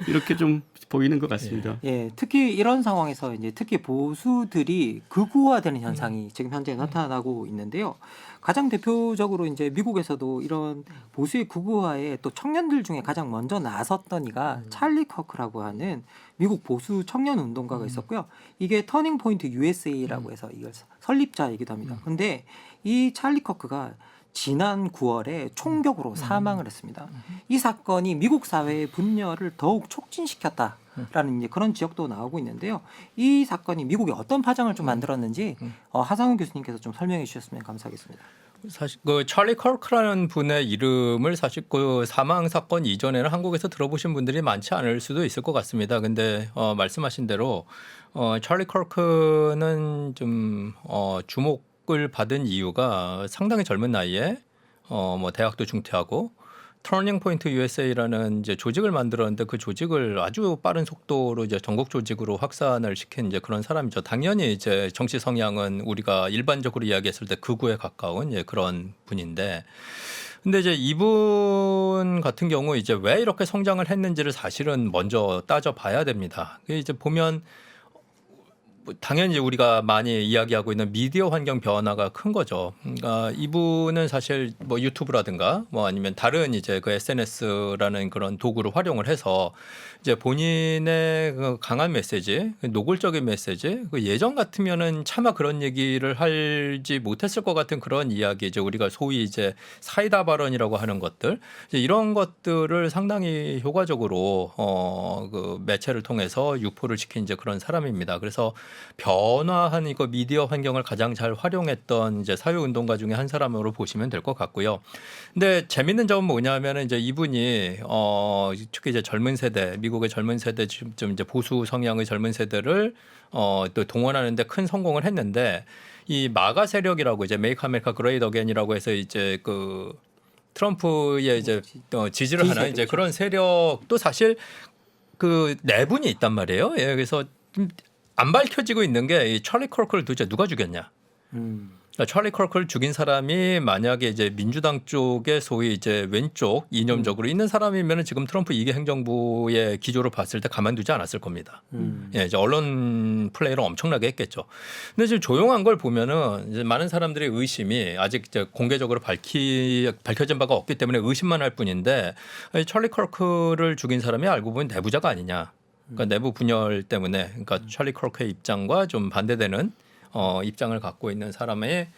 이렇게 좀 보이는 것 같습니다. 예, 특히 이런 상황에서 이제 특히 보수들이 극우화되는 현상이 지금 현재 나타나고 있는데요. 가장 대표적으로 이제 미국에서도 이런 보수의 극우화에 또 청년들 중에 가장 먼저 나섰던 이가 찰리 커크라고 하는 미국 보수 청년 운동가가 있었고요. 이게 터닝 포인트 USA라고 해서 이걸 설립자이기도 합니다. 근데 이 찰리 커크가 지난 9월에 총격으로 사망을 했습니다. 이 사건이 미국 사회의 분열을 더욱 촉진시켰다라는 이제 그런 지적도 나오고 있는데요. 이 사건이 미국에 어떤 파장을 좀 만들었는지 하상훈 교수님께서 좀 설명해 주셨으면 감사하겠습니다. 사실 그 찰리 커크라는 분의 이름을 사실 그 사망 사건 이전에는 한국에서 들어보신 분들이 많지 않을 수도 있을 것 같습니다. 근데 말씀하신 대로 찰리 커크는 좀 주목을 받은 이유가 상당히 젊은 나이에 뭐 대학도 중퇴하고 터닝 포인트 USA라는 이제 조직을 만들었는데 그 조직을 아주 빠른 속도로 이제 전국 조직으로 확산을 시킨 이제 그런 사람이죠. 당연히 이제 정치 성향은 우리가 일반적으로 이야기했을 때 극우에 가까운 이제 그런 분인데, 근데 이제 이분 같은 경우 이제 왜 이렇게 성장을 했는지를 사실은 먼저 따져봐야 됩니다. 이제 보면 당연히 우리가 많이 이야기하고 있는 미디어 환경 변화가 큰 거죠. 그러니까 이분은 사실 뭐 유튜브라든가 뭐 아니면 다른 이제 그 SNS라는 그런 도구를 활용을 해서 이제 본인의 그 강한 메시지, 노골적인 메시지, 그 예전 같으면은 차마 그런 얘기를 하지 못했을 것 같은 그런 이야기, 이제 우리가 소위 이제 사이다 발언이라고 하는 것들, 이제 이런 것들을 상당히 효과적으로 그 매체를 통해서 유포를 시킨 이제 그런 사람입니다. 그래서 변화한 이거 미디어 환경을 가장 잘 활용했던 이제 사회운동가 중에 한 사람으로 보시면 될 것 같고요. 근데 재밌는 점은 뭐냐면은 이제 이분이 특히 이제 젊은 세대, 미국의 젊은 세대 좀 이제 보수 성향의 젊은 세대를 또 동원하는데 큰 성공을 했는데, 이 마가 세력이라고 이제 Make America Great Again이라고 해서 이제 그 트럼프의 이제 지지를 하는 이제 그런 세력도 사실 그 내분이 있단 말이에요. 예, 그래서 안 밝혀지고 있는 게 이 찰리 커크를 도대체 누가 죽였냐? 그러니까 찰리 커크를 죽인 사람이 만약에 이제 민주당 쪽에 소위 이제 왼쪽 이념적으로 있는 사람이면 지금 트럼프 2기 행정부의 기조를 봤을 때 가만두지 않았을 겁니다. 예, 이제 언론 플레이를 엄청나게 했겠죠. 근데 지금 조용한 걸 보면은 이제 많은 사람들의 의심이 아직 이제 공개적으로 밝혀진 바가 없기 때문에 의심만 할 뿐인데, 찰리 커크를 죽인 사람이 알고 보면 내부자가 아니냐? 그러니까 내부 분열 때문에, 그러니까 찰리 커크의 입장과 좀 반대되는 입장을 갖고 있는 사람의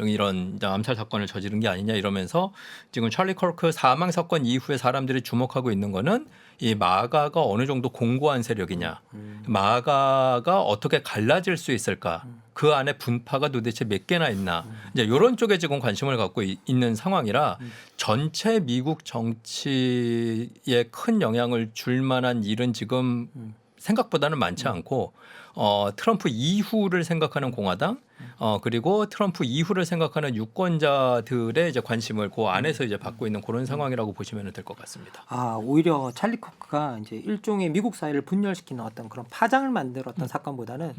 이런 암살 사건을 저지른 게 아니냐 이러면서 지금 찰리 커크 사망 사건 이후에 사람들이 주목하고 있는 거는 이 마가가 어느 정도 공고한 세력이냐, 마가가 어떻게 갈라질 수 있을까, 그 안에 분파가 도대체 몇 개나 있나, 이제 이런 쪽에 지금 관심을 갖고 있는 상황이라 전체 미국 정치에 큰 영향을 줄 만한 일은 지금 생각보다는 많지 않고 트럼프 이후를 생각하는 공화당 그리고 트럼프 이후를 생각하는 유권자들의 이제 관심을 그 안에서 이제 받고 있는 그런 상황이라고 보시면 될 것 같습니다. 오히려 찰리 쿠크가 이제 일종의 미국 사회를 분열시키는 어떤 그런 파장을 만들었던 사건보다는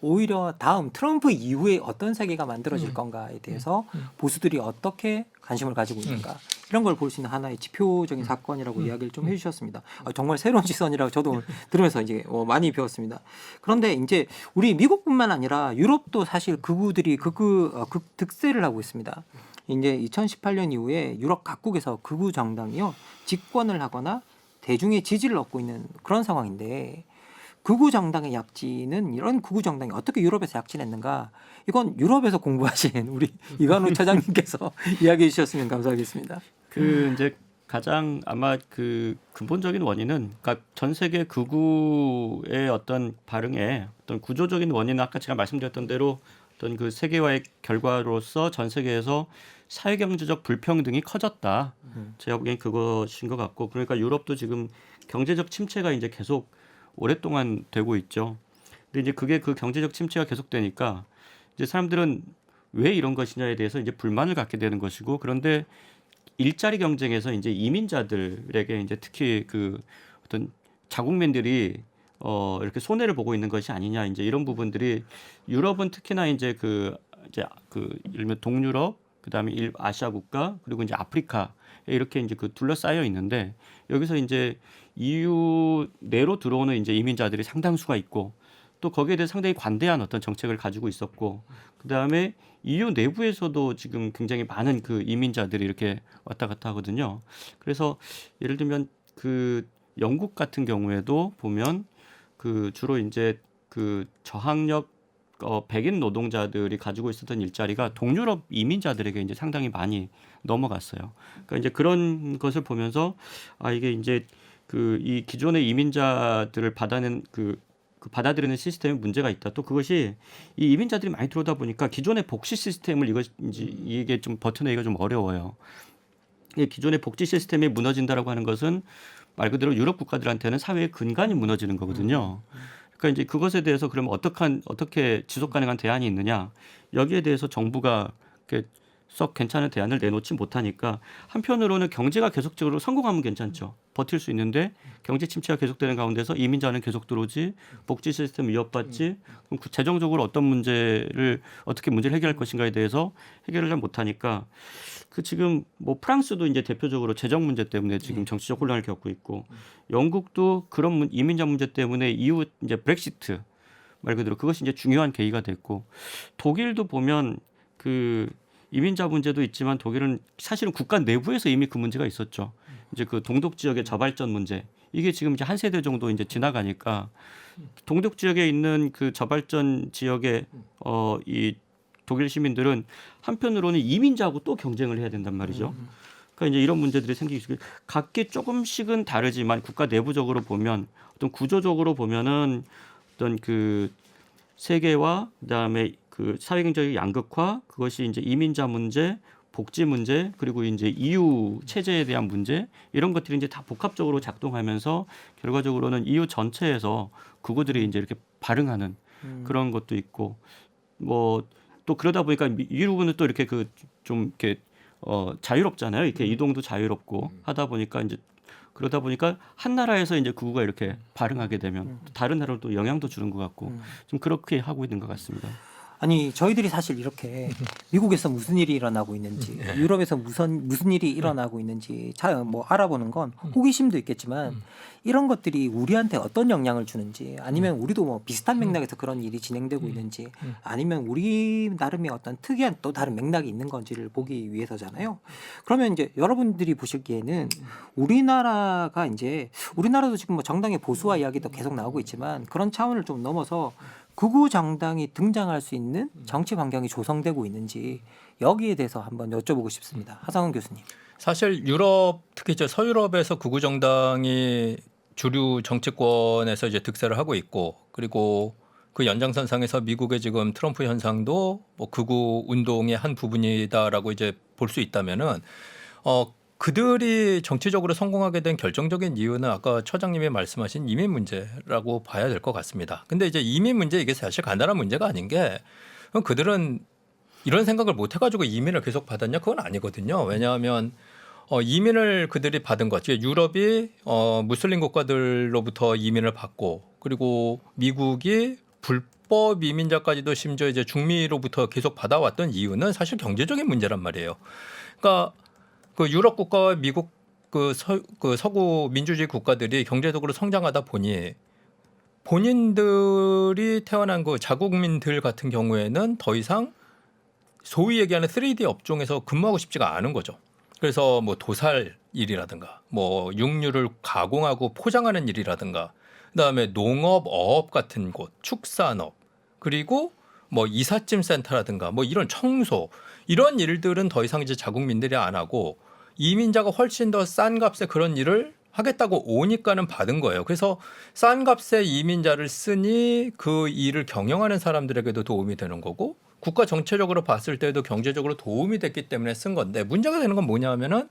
오히려 다음 트럼프 이후에 어떤 세계가 만들어질 건가에 대해서 보수들이 어떻게 관심을 가지고 있는가 이런 걸 볼 수 있는 하나의 지표적인 사건이라고 이야기를 좀 해주셨습니다. 정말 새로운 시선이라고 저도 오늘 들으면서 이제 많이 배웠습니다. 그런데 이제 우리 미국뿐만 아니라 유럽도 사실 극우들이 극득세를 하고 있습니다. 이제 2018년 이후에 유럽 각국에서 극우 정당이요 집권을 하거나 대중의 지지를 얻고 있는 그런 상황인데. 극우 정당의 약진은 이런 극우 정당이 어떻게 유럽에서 약진했는가? 이건 유럽에서 공부하신 우리 이관우 처장님께서 이야기해 주셨으면 감사하겠습니다. 이제 가장 아마 그 근본적인 원인은 그러니까 전 세계 극우의 어떤 발응의 어떤 구조적인 원인은 아까 제가 말씀드렸던 대로 어떤 그 세계화의 결과로서 전 세계에서 사회경제적 불평등이 커졌다. 제가 보기엔 그것인 것 같고 그러니까 유럽도 지금 경제적 침체가 이제 계속 오랫동안 되고 있죠. 근데 이제 그게 그 경제적 침체가 계속되니까 이제 사람들은 왜 이런 것이냐에 대해서 이제 불만을 갖게 되는 것이고 그런데 일자리 경쟁에서 이제 이민자들에게 이제 특히 그 어떤 자국민들이 이렇게 손해를 보고 있는 것이 아니냐 이제 이런 부분들이 유럽은 특히나 이제 그 예를 들면 동유럽 그다음에 아시아 국가 그리고 이제 아프리카에 이렇게 이제 그 둘러싸여 있는데 여기서 이제 EU 내로 들어오는 이제 이민자들이 상당수가 있고 또 거기에 대해 상당히 관대한 어떤 정책을 가지고 있었고 그다음에 EU 내부에서도 지금 굉장히 많은 그 이민자들이 이렇게 왔다 갔다 하거든요. 그래서 예를 들면 그 영국 같은 경우에도 보면 그 주로 이제 그 저학력 백인 노동자들이 가지고 있었던 일자리가 동유럽 이민자들에게 이제 상당히 많이 넘어갔어요. 그러니까 이제 그런 것을 보면서 이게 이제 그 이 기존의 이민자들을 받아들이는 시스템에 문제가 있다. 또 그것이 이 이민자들이 많이 들어오다 보니까 기존의 복지 시스템을 이게 좀 버텨내기가 좀 어려워요. 기존의 복지 시스템이 무너진다라고 하는 것은 말 그대로 유럽 국가들한테는 사회의 근간이 무너지는 거거든요. 그러니까 이제 그것에 대해서 그러면 어떻게 지속 가능한 대안이 있느냐 여기에 대해서 정부가 썩 괜찮은 대안을 내놓지 못하니까 한편으로는 경제가 계속적으로 성공하면 괜찮죠. 버틸 수 있는데 경제 침체가 계속되는 가운데서 이민자는 계속 들어오지 복지 시스템 위협받지 그럼 재정적으로 어떻게 문제를 해결할 것인가에 대해서 해결을 잘 못하니까 지금 뭐 프랑스도 이제 대표적으로 재정 문제 때문에 지금 정치적 혼란을 겪고 있고 영국도 그런 이민자 문제 때문에 이후 이제 브렉시트 말 그대로 그것이 이제 중요한 계기가 됐고 독일도 보면 이민자 문제도 있지만 독일은 사실은 국가 내부에서 이미 그 문제가 있었죠. 이제 그 동독 지역의 저발전 문제 이게 지금 이제 한 세대 정도 이제 지나가니까 동독 지역에 있는 그 저발전 지역의 이 독일 시민들은 한편으로는 이민자하고 또 경쟁을 해야 된단 말이죠. 그러니까 이제 이런 문제들이 생기기 각기 조금씩은 다르지만 국가 내부적으로 보면 어떤 구조적으로 보면은 어떤 그 세계와 그다음에 그 사회경제의 양극화 그것이 이제 이민자 문제, 복지 문제 그리고 이제 EU 체제에 대한 문제 이런 것들이 이제 다 복합적으로 작동하면서 결과적으로는 EU 전체에서 그거들이 이제 이렇게 발응하는 그런 것도 있고 뭐 또 그러다 보니까 유럽은 또 이렇게 좀 이렇게 자유롭잖아요. 이렇게 이동도 자유롭고 하다 보니까 이제 그러다 보니까 한 나라에서 이제 극우가 이렇게 발응하게 되면 다른 나라로 또 영향도 주는 것 같고 좀 그렇게 하고 있는 것 같습니다. 아니 저희들이 사실 이렇게 미국에서 무슨 일이 일어나고 있는지 유럽에서 무슨 일이 일어나고 있는지 뭐 알아보는 건 호기심도 있겠지만 이런 것들이 우리한테 어떤 영향을 주는지 아니면 우리도 뭐 비슷한 맥락에서 그런 일이 진행되고 있는지 아니면 우리 나름의 어떤 특이한 또 다른 맥락이 있는 건지를 보기 위해서잖아요. 그러면 이제 여러분들이 보시기에는 우리나라도 지금 뭐 정당의 보수화 이야기도 계속 나오고 있지만 그런 차원을 좀 넘어서 극우 정당이 등장할 수 있는 정치 환경이 조성되고 있는지 여기에 대해서 한번 여쭤보고 싶습니다. 하상훈 교수님. 사실 유럽 특히 이제 서유럽에서 극우 정당이 주류 정치권에서 이제 득세를 하고 있고 그리고 그 연장선상에서 미국의 지금 트럼프 현상도 뭐 극우 운동의 한 부분이다라고 이제 볼 수 있다면은 그들이 정치적으로 성공하게 된 결정적인 이유는 아까 처장님이 말씀하신 이민 문제라고 봐야 될 것 같습니다. 근데 이제 이민 문제 이게 사실 간단한 문제가 아닌 게 그들은 이런 생각을 못 해가지고 이민을 계속 받았냐? 그건 아니거든요. 왜냐하면 이민을 그들이 받은 것, 유럽이 무슬림 국가들로부터 이민을 받고 그리고 미국이 불법 이민자까지도 심지어 이제 중미로부터 계속 받아왔던 이유는 사실 경제적인 문제란 말이에요. 그러니까 그 유럽 국가와 미국 그 서구 민주주의 국가들이 경제적으로 성장하다 보니 본인들이 태어난 그 자국민들 같은 경우에는 더 이상 소위 얘기하는 3D 업종에서 근무하고 싶지가 않은 거죠. 그래서 뭐 도살 일이라든가 뭐 육류를 가공하고 포장하는 일이라든가 그다음에 농업, 어업 같은 곳, 축산업 그리고 뭐 이삿짐 센터라든가 뭐 이런 청소 이런 일들은 더 이상 이제 자국민들이 안 하고 이민자가 훨씬 더 싼 값에 그런 일을 하겠다고 오니까는 받은 거예요. 그래서 싼 값에 이민자를 쓰니 그 일을 경영하는 사람들에게도 도움이 되는 거고 국가 전체적으로 봤을 때도 경제적으로 도움이 됐기 때문에 쓴 건데 문제가 되는 건 뭐냐 하면은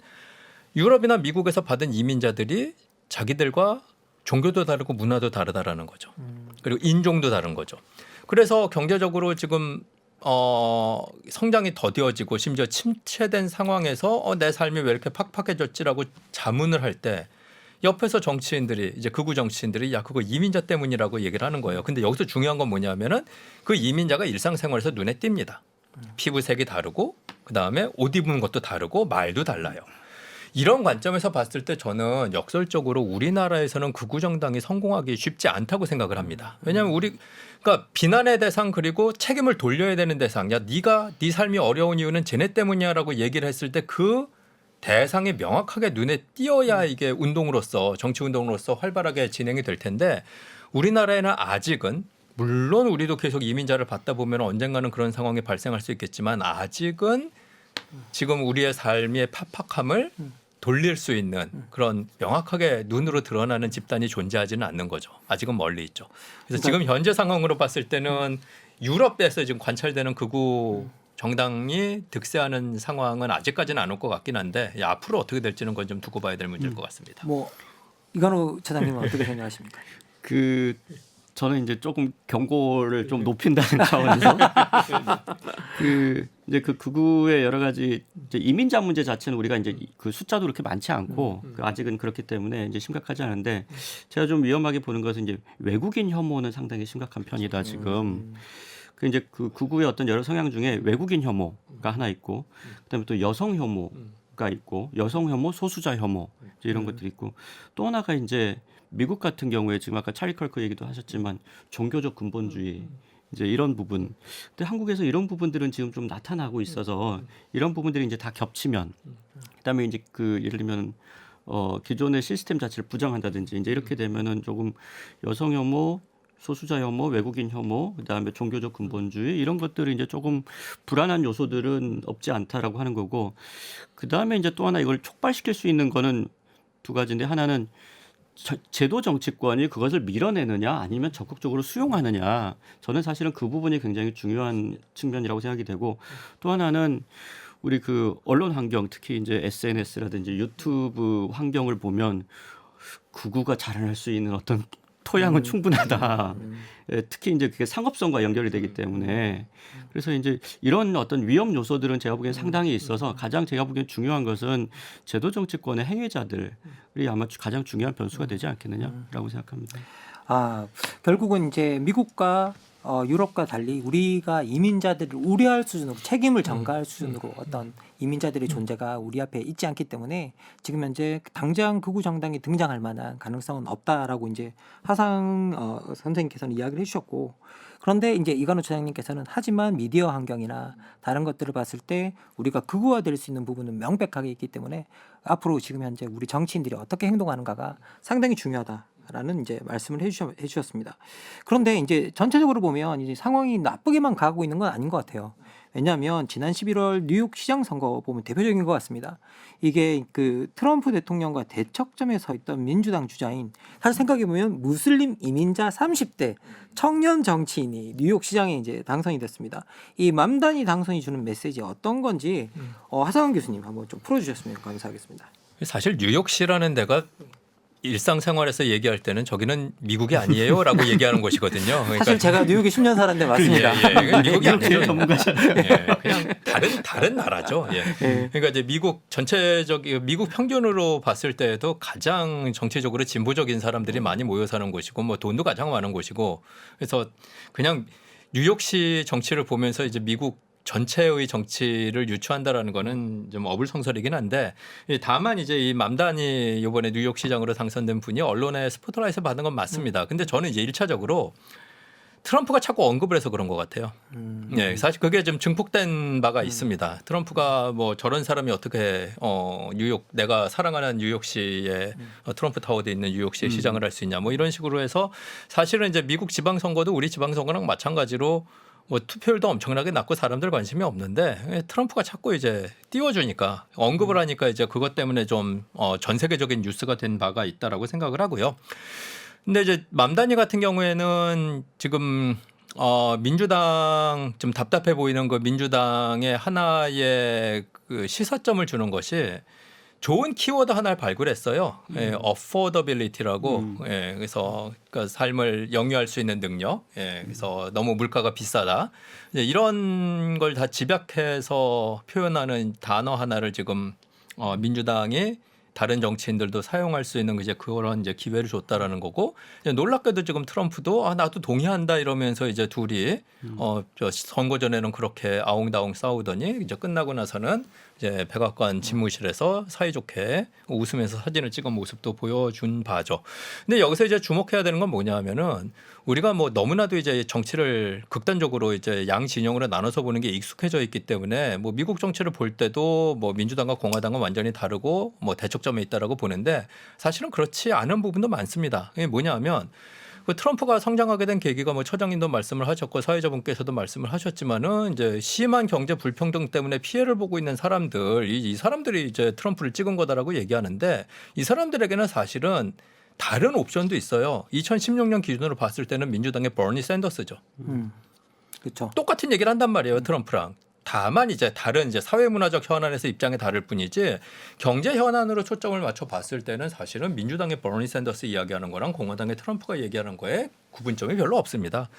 유럽이나 미국에서 받은 이민자들이 자기들과 종교도 다르고 문화도 다르다라는 거죠. 그리고 인종도 다른 거죠. 그래서 경제적으로 지금 성장이 더디어지고 심지어 침체된 상황에서 내 삶이 왜 이렇게 팍팍해졌지라고 자문을 할 때 옆에서 정치인들이 이제 극우 정치인들이 야 그거 이민자 때문이라고 얘기를 하는 거예요. 근데 여기서 중요한 건 뭐냐면은 그 이민자가 일상생활에서 눈에 띕니다. 피부색이 다르고 그다음에 옷 입은 것도 다르고 말도 달라요. 이런 관점에서 봤을 때 저는 역설적으로 우리나라에서는 극우 정당이 성공하기 쉽지 않다고 생각을 합니다. 왜냐하면 그러니까 비난의 대상 그리고 책임을 돌려야 되는 대상. 야 네가 네 삶이 어려운 이유는 쟤네 때문이야라고 얘기를 했을 때 그 대상이 명확하게 눈에 띄어야 이게 운동으로서 정치 운동으로서 활발하게 진행이 될 텐데 우리나라에는 아직은 물론 우리도 계속 이민자를 받다 보면 언젠가는 그런 상황이 발생할 수 있겠지만 아직은 지금 우리의 삶의 팍팍함을 돌릴 수 있는 그런 명확하게 눈으로 드러나는 집단이 존재하지는 않는 거죠. 아직은 멀리 있죠. 그래서 지금 현재 상황으로 봤을 때는 유럽에서 지금 관찰되는 극우 정당이 득세하는 상황은 아직까지는 안 올 것 같긴 한데 앞으로 어떻게 될지는 건 좀 두고 봐야 될 문제일 것 같습니다. 뭐 이관우 차장님은 어떻게 생각하십니까? 저는 이제 조금 경고를 좀 높인다는 차원에서 이제 그 극우의 여러 가지 이제 이민자 문제 자체는 우리가 이제 그 숫자도 그렇게 많지 않고 아직은 그렇기 때문에 이제 심각하지 않은데 제가 좀 위험하게 보는 것은 이제 외국인 혐오는 상당히 심각한 편이다 지금. 그 이제 그 극우의 어떤 여러 성향 중에 외국인 혐오가 하나 있고 그다음에 또 여성 혐오가 있고 여성 혐오, 소수자 혐오 이런 것들이 있고 또 하나가 이제 미국 같은 경우에 지금 아까 찰리 컬커 얘기도 하셨지만 종교적 근본주의 이제 이런 부분. 근데 한국에서 이런 부분들은 지금 좀 나타나고 있어서 이런 부분들이 이제 다 겹치면 그다음에 이제 그 예를 들면 기존의 시스템 자체를 부정한다든지 이제 이렇게 되면은 조금 여성 혐오, 소수자 혐오, 외국인 혐오, 그다음에 종교적 근본주의 이런 것들이 이제 조금 불안한 요소들은 없지 않다라고 하는 거고 그다음에 이제 또 하나 이걸 촉발시킬 수 있는 거는 두 가지인데 하나는 제도 정치권이 그것을 밀어내느냐 아니면 적극적으로 수용하느냐 저는 사실은 그 부분이 굉장히 중요한 측면이라고 생각이 되고 또 하나는 우리 그 언론 환경 특히 이제 SNS라든지 유튜브 환경을 보면 극우가 자라날 수 있는 어떤 토양은 충분하다. 특히 이제 그게 상업성과 연결이 되기 때문에 그래서 이제 이런 어떤 위험 요소들은 제가 보기엔 상당히 있어서 가장 제가 보기엔 중요한 것은 제도 정치권의 행위자들이 아마 가장 중요한 변수가 되지 않겠느냐라고 생각합니다. 결국은 이제 미국과 유럽과 달리 우리가 이민자들을 우려할 수준으로 책임을 전가할 수준으로 어떤 이민자들의 존재가 우리 앞에 있지 않기 때문에 지금 현재 당장 극우 정당이 등장할 만한 가능성은 없다라고 이제 하상 선생님께서는 이야기를 해주셨고 그런데 이제 이관우 차장님께서는 하지만 미디어 환경이나 다른 것들을 봤을 때 우리가 극우화될 수 있는 부분은 명백하게 있기 때문에 앞으로 지금 현재 우리 정치인들이 어떻게 행동하는가가 상당히 중요하다. 라는 이제 말씀을 해주셨습니다. 그런데 이제 전체적으로 보면 이제 상황이 나쁘게만 가고 있는 건 아닌 것 같아요. 왜냐하면 지난 11월 뉴욕 시장 선거 보면 대표적인 것 같습니다. 이게 그 트럼프 대통령과 대척점에 서 있던 민주당 주자인 사실 생각해 보면 무슬림 이민자 30대 청년 정치인이 뉴욕 시장에 이제 당선이 됐습니다. 이 맘단이 당선이 주는 메시지 어떤 건지 하상원 교수님 한번 좀 풀어주셨으면 감사하겠습니다. 사실 뉴욕시라는 데가 일상생활에서 얘기할 때는 저기는 미국이 아니에요라고 얘기하는 곳이거든요. 그러니까 사실 제가 뉴욕에 10년 살았는데 맞습니다. 예, 미국이 아니죠. 전문가잖아요. 예, 그냥 다른 나라죠. 예. 그러니까 이제 미국 미국 평균으로 봤을 때도 가장 정치적으로 진보적인 사람들이 많이 모여 사는 곳이고 뭐 돈도 가장 많은 곳이고 그래서 그냥 뉴욕시 정치를 보면서 이제 미국 전체의 정치를 유추한다라는 거는 좀 어불성설이긴 한데 다만 이제 이 맘다니 이번에 뉴욕시장으로 당선된 분이 언론의 스포트라이트를 받은 건 맞습니다. 근데 저는 이제 1차적으로 트럼프가 자꾸 언급을 해서 그런 것 같아요. 네, 사실 그게 좀 증폭된 바가 있습니다. 트럼프가 뭐 저런 사람이 어떻게 뉴욕 내가 사랑하는 뉴욕시에 트럼프 타워에 있는 뉴욕시의 시장을 할 수 있냐 뭐 이런 식으로 해서 사실은 이제 미국 지방선거도 우리 지방선거랑 마찬가지로 뭐 투표율도 엄청나게 낮고 사람들 관심이 없는데 트럼프가 자꾸 이제 띄워주니까 언급을 하니까 이제 그것 때문에 좀 전 세계적인 뉴스가 된 바가 있다라고 생각을 하고요. 근데 이제 맘다니 같은 경우에는 지금 민주당 좀 답답해 보이는 그 민주당의 하나의 그 시사점을 주는 것이 좋은 키워드 하나를 발굴했어요. 예, affordability라고. 예, 그래서 그러니까 삶을 영위할 수 있는 능력. 예, 그래서 너무 물가가 비싸다. 이제 이런 걸 다 집약해서 표현하는 단어 하나를 지금 민주당이 다른 정치인들도 사용할 수 있는 이제 그런 이제 기회를 줬다라는 거고 놀랍게도 지금 트럼프도 나도 동의한다 이러면서 이제 둘이 저 선거 전에는 그렇게 아웅다웅 싸우더니 이제 끝나고 나서는 이제 백악관 집무실에서 사이좋게 웃으면서 사진을 찍은 모습도 보여준 바죠. 근데 여기서 이제 주목해야 되는 건 뭐냐면은 우리가 뭐 너무나도 이제 정치를 극단적으로 이제 양 진영으로 나눠서 보는 게 익숙해져 있기 때문에 뭐 미국 정치를 볼 때도 뭐 민주당과 공화당은 완전히 다르고 뭐 대척점에 있다라고 보는데 사실은 그렇지 않은 부분도 많습니다. 이게 뭐냐면 그 트럼프가 성장하게 된 계기가 뭐 처장님도 말씀을 하셨고 사회자분께서도 말씀을 하셨지만은 이제 심한 경제 불평등 때문에 피해를 보고 있는 사람들 이 사람들이 이제 트럼프를 찍은 거다라고 얘기하는데 이 사람들에게는 사실은 다른 옵션도 있어요. 2016년 기준으로 봤을 때는 민주당의 버니 샌더스죠. 그렇죠. 똑같은 얘기를 한단 말이에요, 트럼프랑. 다만 이제 다른 이제 사회문화적 현안에서 입장이 다를 뿐이지 경제 현안으로 초점을 맞춰 봤을 때는 사실은 민주당의 버니 샌더스 이야기하는 거랑 공화당의 트럼프가 얘기하는 거에 구분점이 별로 없습니다.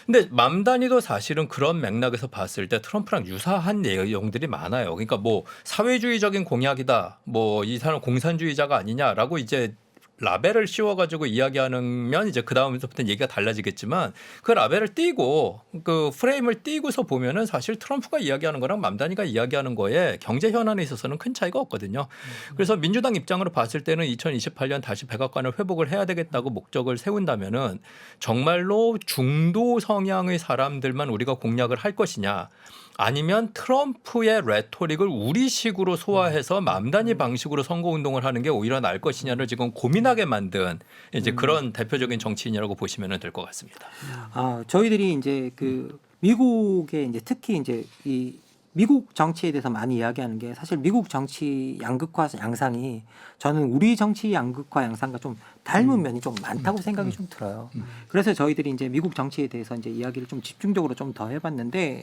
근데 맘다니도 사실은 그런 맥락에서 봤을 때 트럼프랑 유사한 내용들이 많아요. 그러니까 뭐 사회주의적인 공약이다. 뭐 이 사람 공산주의자가 아니냐라고 이제 라벨을 씌워가지고 이야기하면 이제 그 다음부터는 얘기가 달라지겠지만 그 라벨을 띄고 그 프레임을 띄고서 보면은 사실 트럼프가 이야기하는 거랑 맘다니가 이야기하는 거에 경제 현안에 있어서는 큰 차이가 없거든요. 그래서 민주당 입장으로 봤을 때는 2028년 다시 백악관을 회복을 해야 되겠다고 목적을 세운다면은 정말로 중도 성향의 사람들만 우리가 공략을 할 것이냐. 아니면 트럼프의 레토릭을 우리식으로 소화해서 맘다니 방식으로 선거운동을 하는 게 오히려 나을 것이냐를 지금 고민하게 만든 이제 그런 대표적인 정치인이라고 보시면 될 것 같습니다. 저희들이 이제 그 미국의 이제 특히 이제 이 미국 정치에 대해서 많이 이야기하는 게 사실 미국 정치 양극화 양상이 저는 우리 정치 양극화 양상과 좀 닮은 면이 좀 많다고 생각이 좀 들어요. 그래서 저희들이 이제 미국 정치에 대해서 이제 이야기를 좀 집중적으로 좀 더 해봤는데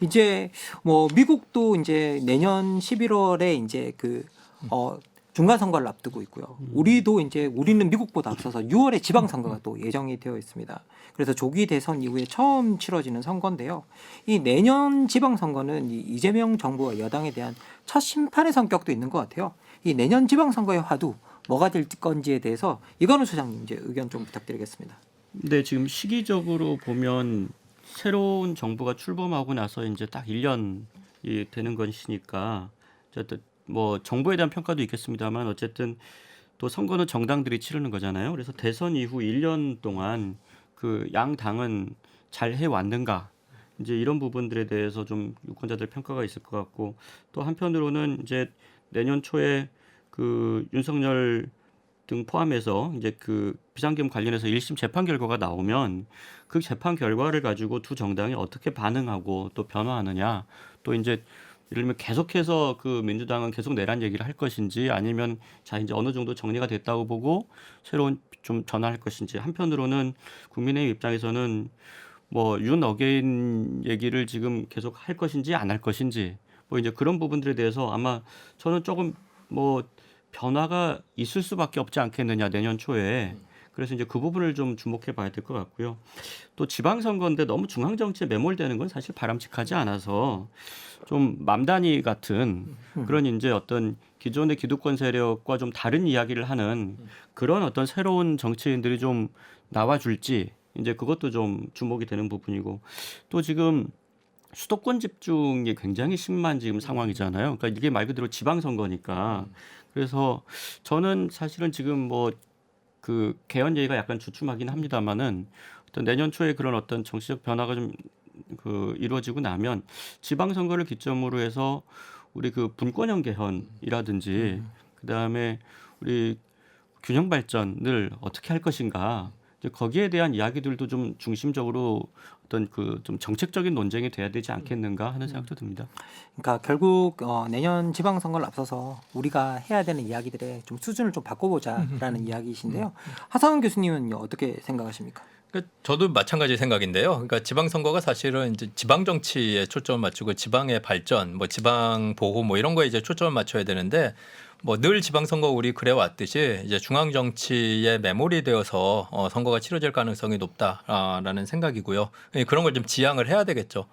이제 뭐 미국도 이제 내년 11월에 이제 중간 선거를 앞두고 있고요. 우리도 이제 우리는 미국보다 앞서서 6월에 지방 선거가 또 예정이 되어 있습니다. 그래서 조기 대선 이후에 처음 치러지는 선거인데요. 이 내년 지방 선거는 이재명 정부와 여당에 대한 첫 심판의 성격도 있는 것 같아요. 이 내년 지방 선거의 화두 뭐가 될 건지에 대해서 이건우 소장님 이제 의견 좀 부탁드리겠습니다. 네, 지금 시기적으로 보면 새로운 정부가 출범하고 나서 이제 딱 1년이 되는 것이니까 어쨌든 뭐 정부에 대한 평가도 있겠습니다만 어쨌든 또 선거는 정당들이 치르는 거잖아요. 그래서 대선 이후 1년 동안 그 양 당은 잘 해왔는가 이제 이런 부분들에 대해서 좀 유권자들 평가가 있을 것 같고 또 한편으로는 이제 내년 초에 그 윤석열 등 포함해서 이제 그 비상계엄 관련해서 1심 재판 결과가 나오면 그 재판 결과를 가지고 두 정당이 어떻게 반응하고 또 변화하느냐 또 이제 예를 들면 계속해서 그 민주당은 계속 내란 얘기를 할 것인지 아니면 자 이제 어느 정도 정리가 됐다고 보고 새로운 좀 전환할 것인지 한편으로는 국민의힘 입장에서는 뭐 윤 어게인 얘기를 지금 계속 할 것인지 안 할 것인지 뭐 이제 그런 부분들에 대해서 아마 저는 조금 뭐 변화가 있을 수밖에 없지 않겠느냐 내년 초에. 그래서 이제 그 부분을 좀 주목해 봐야 될 것 같고요. 또 지방선거인데 너무 중앙정치에 매몰되는 건 사실 바람직하지 않아서 좀 맘다니 같은 그런 이제 어떤 기존의 기득권 세력과 좀 다른 이야기를 하는 그런 어떤 새로운 정치인들이 좀 나와줄지 이제 그것도 좀 주목이 되는 부분이고 또 지금 수도권 집중이 굉장히 심한 지금 상황이잖아요. 그러니까 이게 말 그대로 지방선거니까. 그래서 저는 사실은 지금 뭐 그 개헌 얘기가 약간 주춤하긴 합니다만은 어떤 내년 초에 그런 어떤 정치적 변화가 좀 그 이루어지고 나면 지방선거를 기점으로 해서 우리 그 분권형 개헌이라든지 그다음에 우리 균형 발전을 어떻게 할 것인가 이제 거기에 대한 이야기들도 좀 중심적으로 어떤 그 좀 정책적인 논쟁이 돼야 되지 않겠는가 하는 생각도 듭니다. 그러니까 결국 내년 지방선거를 앞서서 우리가 해야 되는 이야기들의 좀 수준을 좀 바꿔보자라는 이야기이신데요. 하상훈 교수님은 어떻게 생각하십니까? 그러니까 저도 마찬가지 생각인데요. 그러니까 지방선거가 사실은 이제 지방 정치에 초점을 맞추고 지방의 발전, 뭐 지방 보호 뭐 이런 거에 이제 초점을 맞춰야 되는데 뭐 늘 지방선거 우리 그래 왔듯이 이제 중앙 정치에 매몰이 되어서 선거가 치러질 가능성이 높다라는 생각이고요. 그런 걸 좀 지양을 해야 되겠죠.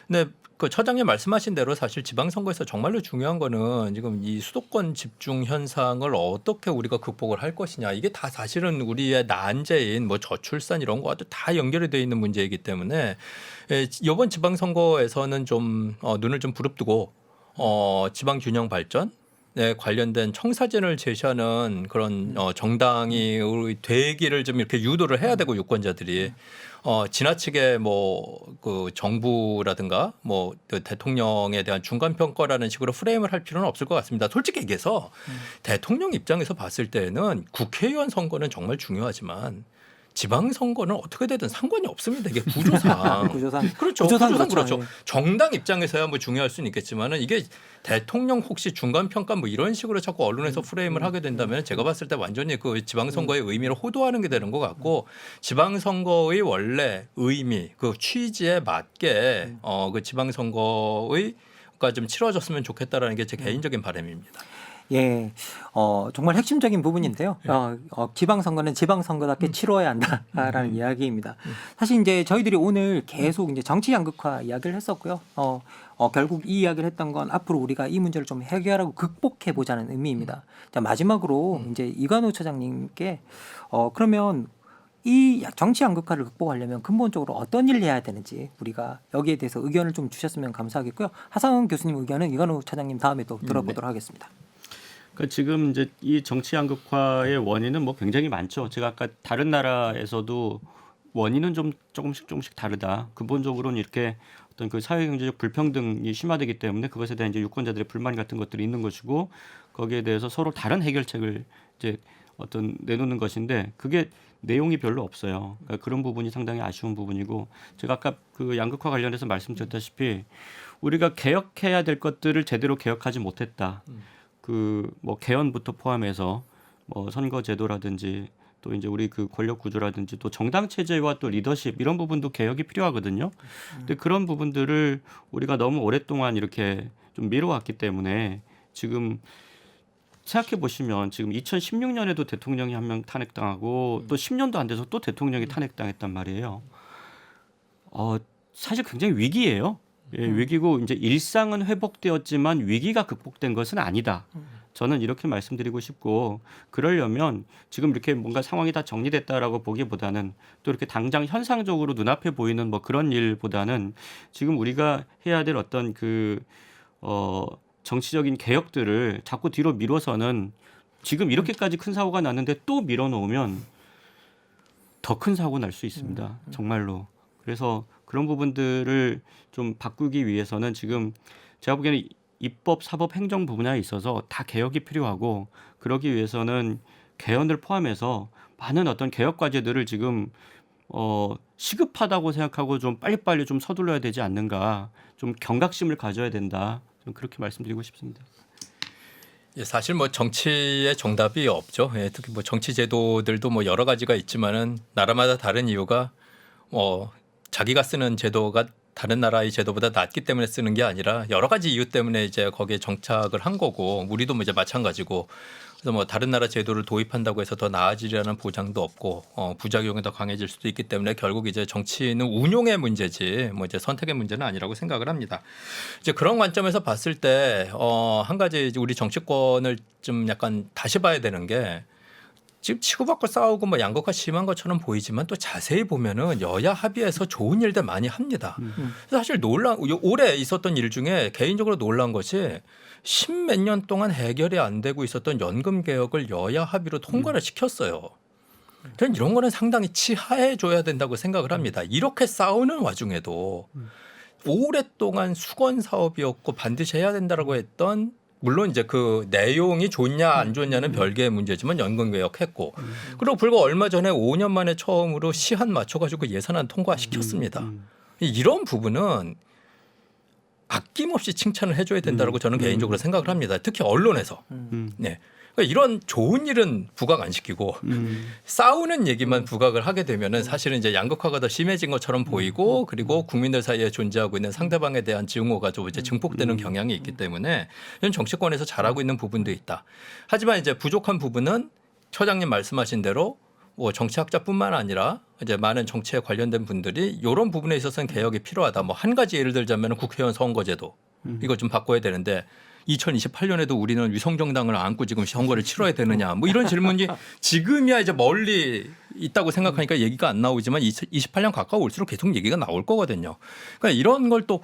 근데 그 처장님 말씀하신 대로 사실 지방선거에서 정말로 중요한 거는 지금 이 수도권 집중 현상을 어떻게 우리가 극복을 할 것이냐 이게 다 사실은 우리의 난제인 뭐 저출산 이런 거와도 다 연결이 되어 있는 문제이기 때문에 이번 지방선거에서는 좀 눈을 좀 부릅뜨고 지방 균형 발전 네, 관련된 청사진을 제시하는 그런 정당이 되기를 좀 이렇게 유도를 해야 되고 유권자들이 지나치게 뭐 그 정부라든가 뭐 대통령에 대한 중간 평가라는 식으로 프레임을 할 필요는 없을 것 같습니다. 솔직히 얘기해서 대통령 입장에서 봤을 때는 국회의원 선거는 정말 중요하지만 지방선거는 어떻게 되든 상관이 없습니다. 이게 구조상. 구조상. 그렇죠. 구조상 구조상 그렇죠. 그렇죠. 정당 입장에서야 뭐 중요할 수는 있겠지만은 이게 대통령 혹시 중간평가 뭐 이런 식으로 자꾸 언론에서 프레임을 하게 된다면 제가 봤을 때 완전히 그 지방선거의 의미를 호도하는 게 되는 것 같고 지방선거의 원래 의미 그 취지에 맞게 그 지방선거의가 좀 치러졌으면 좋겠다라는 게 제 개인적인 바람입니다. 예, 정말 핵심적인 부분인데요. 지방선거는 지방선거답게 치러야 한다라는 이야기입니다. 사실 이제 저희들이 오늘 계속 이제 정치 양극화 이야기를 했었고요. 결국 이 이야기를 했던 건 앞으로 우리가 이 문제를 좀 해결하고 극복해 보자는 의미입니다. 자, 마지막으로 이제 이관우 처장님께 그러면 이 정치 양극화를 극복하려면 근본적으로 어떤 일을 해야 되는지 우리가 여기에 대해서 의견을 좀 주셨으면 감사하겠고요. 하상훈 교수님 의견은 이관우 처장님 다음에 또 들어보도록 하겠습니다. 그러니까 지금 이제 이 정치 양극화의 원인은 뭐 굉장히 많죠. 제가 아까 다른 나라에서도 원인은 좀 조금씩 다르다. 근본적으로는 이렇게 어떤 그 사회경제적 불평등이 심화되기 때문에 그것에 대한 이제 유권자들의 불만 같은 것들이 있는 것이고 거기에 대해서 서로 다른 해결책을 이제 어떤 내놓는 것인데 그게 내용이 별로 없어요. 그러니까 그런 부분이 상당히 아쉬운 부분이고 제가 아까 그 양극화 관련해서 말씀드렸다시피 우리가 개혁해야 될 것들을 제대로 개혁하지 못했다. 그 뭐 개헌부터 포함해서 뭐 선거 제도라든지 또 이제 우리 그 권력 구조라든지 또 정당 체제와 또 리더십 이런 부분도 개혁이 필요하거든요. 근데 그런 부분들을 우리가 너무 오랫동안 이렇게 좀 미뤄왔기 때문에 지금 생각해 보시면 지금 2016년에도 대통령이 한 명 탄핵당하고 또 10년도 안 돼서 또 대통령이 탄핵당했단 말이에요. 사실 굉장히 위기예요. 예, 위기고 이제 일상은 회복되었지만 위기가 극복된 것은 아니다. 저는 이렇게 말씀드리고 싶고 그러려면 지금 이렇게 뭔가 상황이 다 정리됐다라고 보기보다는 또 이렇게 당장 현상적으로 눈앞에 보이는 뭐 그런 일보다는 지금 우리가 해야 될 어떤 그 정치적인 개혁들을 자꾸 뒤로 미뤄서는 지금 이렇게까지 큰 사고가 났는데 또 밀어놓으면 더 큰 사고 날 수 있습니다. 정말로. 그래서 그런 부분들을 좀 바꾸기 위해서는 지금 제가 보기에는 입법, 사법, 행정 분야에 있어서 다 개혁이 필요하고 그러기 위해서는 개헌을 포함해서 많은 어떤 개혁 과제들을 지금 시급하다고 생각하고 좀 빨리빨리 좀 서둘러야 되지 않는가 좀 경각심을 가져야 된다. 좀 그렇게 말씀드리고 싶습니다. 예, 사실 뭐 정치의 정답이 없죠. 예, 특히 뭐 정치 제도들도 뭐 여러 가지가 있지만은 나라마다 다른 이유가 자기가 쓰는 제도가 다른 나라의 제도보다 낫기 때문에 쓰는 게 아니라 여러 가지 이유 때문에 이제 거기에 정착을 한 거고 우리도 뭐 이제 마찬가지고 그래서 뭐 다른 나라 제도를 도입한다고 해서 더 나아지려는 보장도 없고 부작용이 더 강해질 수도 있기 때문에 결국 이제 정치는 운용의 문제지 뭐 이제 선택의 문제는 아니라고 생각을 합니다. 이제 그런 관점에서 봤을 때 한 가지 이제 우리 정치권을 좀 약간 다시 봐야 되는 게 지금 치고받고 싸우고 뭐 양극화 심한 것처럼 보이지만 또 자세히 보면은 여야 합의해서 좋은 일들 많이 합니다. 사실 올해 있었던 일 중에 개인적으로 놀란 것이 10몇 년 동안 해결이 안 되고 있었던 연금 개혁을 여야 합의로 통과를 시켰어요. 저는 이런 거는 상당히 치하해 줘야 된다고 생각을 합니다. 이렇게 싸우는 와중에도 오랫동안 수건 사업이었고 반드시 해야 된다라고 했던 물론 이제 그 내용이 좋냐 안 좋냐는 별개의 문제지만 연금 개혁했고 그리고 불과 얼마 전에 5년 만에 처음으로 시한 맞춰가지고 예산안 통과시켰습니다. 이런 부분은 아낌없이 칭찬을 해줘야 된다고 저는 개인적으로 생각을 합니다. 특히 언론에서. 네. 그러니까 이런 좋은 일은 부각 안 시키고 싸우는 얘기만 부각을 하게 되면은 사실은 이제 양극화가 더 심해진 것처럼 보이고 그리고 국민들 사이에 존재하고 있는 상대방에 대한 증오가 좀 이제 증폭되는 경향이 있기 때문에 이런 정치권에서 잘하고 있는 부분도 있다. 하지만 이제 부족한 부분은 처장님 말씀하신 대로 뭐 정치학자뿐만 아니라 이제 많은 정치에 관련된 분들이 이런 부분에 있어서는 개혁이 필요하다. 뭐 한 가지 예를 들자면 국회의원 선거제도 이거 좀 바꿔야 되는데 2028년에도 우리는 위성정당을 안고 지금 선거를 치러야 되느냐 뭐 이런 질문이 지금이야 이제 멀리 있다고 생각하니까 얘기가 안 나오지만 28년 가까울수록 계속 얘기가 나올 거거든요. 그러니까 이런 걸 또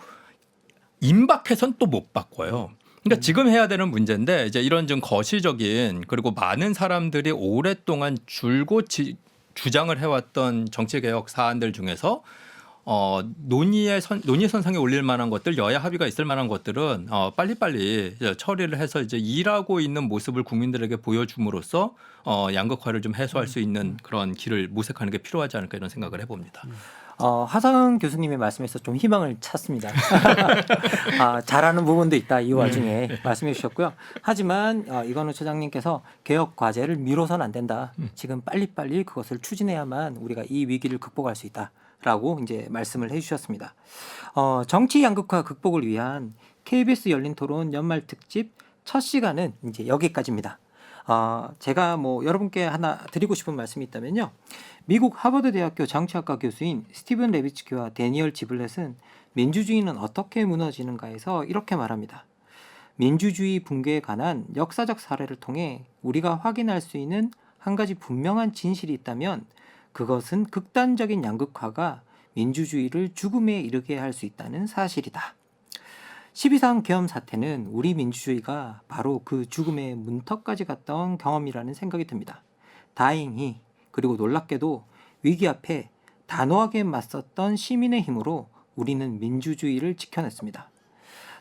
임박해선 또 못 바꿔요. 그러니까 지금 해야 되는 문제인데 이제 이런 좀 거시적인 그리고 많은 사람들이 오랫동안 줄곧 주장을 해왔던 정치개혁 사안들 중에서 논의 선상에 올릴 만한 것들 여야 합의가 있을 만한 것들은 빨리빨리 이제 처리를 해서 이제 일하고 있는 모습을 국민들에게 보여줌으로써 양극화를 좀 해소할 수 있는 그런 길을 모색하는 게 필요하지 않을까 이런 생각을 해봅니다. 하상 교수님의 말씀에서 좀 희망을 찾습니다. 잘하는 부분도 있다 이 와중에 말씀해 주셨고요. 하지만 이건우 처장님께서 개혁 과제를 미뤄서는 안 된다. 지금 빨리빨리 그것을 추진해야만 우리가 이 위기를 극복할 수 있다라고 이제 말씀을 해주셨습니다. 정치 양극화 극복을 위한 KBS 열린 토론 연말 특집 첫 시간은 이제 여기까지입니다. 제가 뭐 여러분께 하나 드리고 싶은 말씀이 있다면요. 미국 하버드 대학교 정치학과 교수인 스티븐 레비츠키와 데니얼 지블렛은 민주주의는 어떻게 무너지는가에서 이렇게 말합니다. 민주주의 붕괴에 관한 역사적 사례를 통해 우리가 확인할 수 있는 한 가지 분명한 진실이 있다면 그것은 극단적인 양극화가 민주주의를 죽음에 이르게 할 수 있다는 사실이다. 12.3 계엄 사태는 우리 민주주의가 바로 그 죽음의 문턱까지 갔던 경험이라는 생각이 듭니다. 다행히 그리고 놀랍게도 위기 앞에 단호하게 맞섰던 시민의 힘으로 우리는 민주주의를 지켜냈습니다.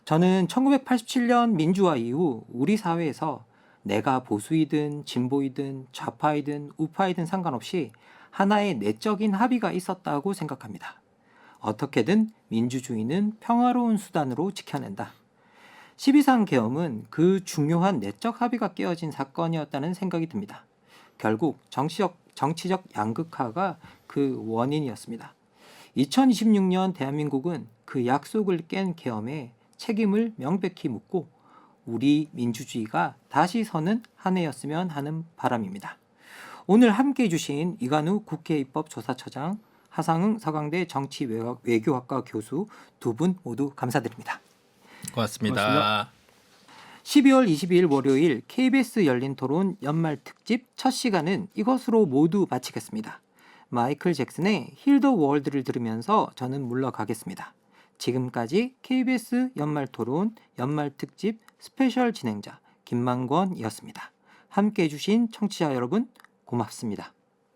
저는 1987년 민주화 이후 우리 사회에서 내가 보수이든 진보이든 좌파이든 우파이든 상관없이 하나의 내적인 합의가 있었다고 생각합니다. 어떻게든 민주주의는 평화로운 수단으로 지켜낸다. 12.3 계엄은 그 중요한 내적 합의가 깨어진 사건이었다는 생각이 듭니다. 결국 정치적 양극화가 그 원인이었습니다. 2026년 대한민국은 그 약속을 깬 계엄에 책임을 명백히 묻고 우리 민주주의가 다시 서는 한 해였으면 하는 바람입니다. 오늘 함께해 주신 이관우 국회입법조사처장, 하상응 서강대 정치외교학과 교수 두 분 모두 감사드립니다. 고맙습니다. 12월 22일 월요일 KBS 열린 토론 연말 특집 첫 시간은 이것으로 모두 마치겠습니다. 마이클 잭슨의 힐 더 월드를 들으면서 저는 물러가겠습니다. 지금까지 KBS 연말 토론 연말 특집 스페셜 진행자 김만권이었습니다. 함께해 주신 청취자 여러분 고맙습니다.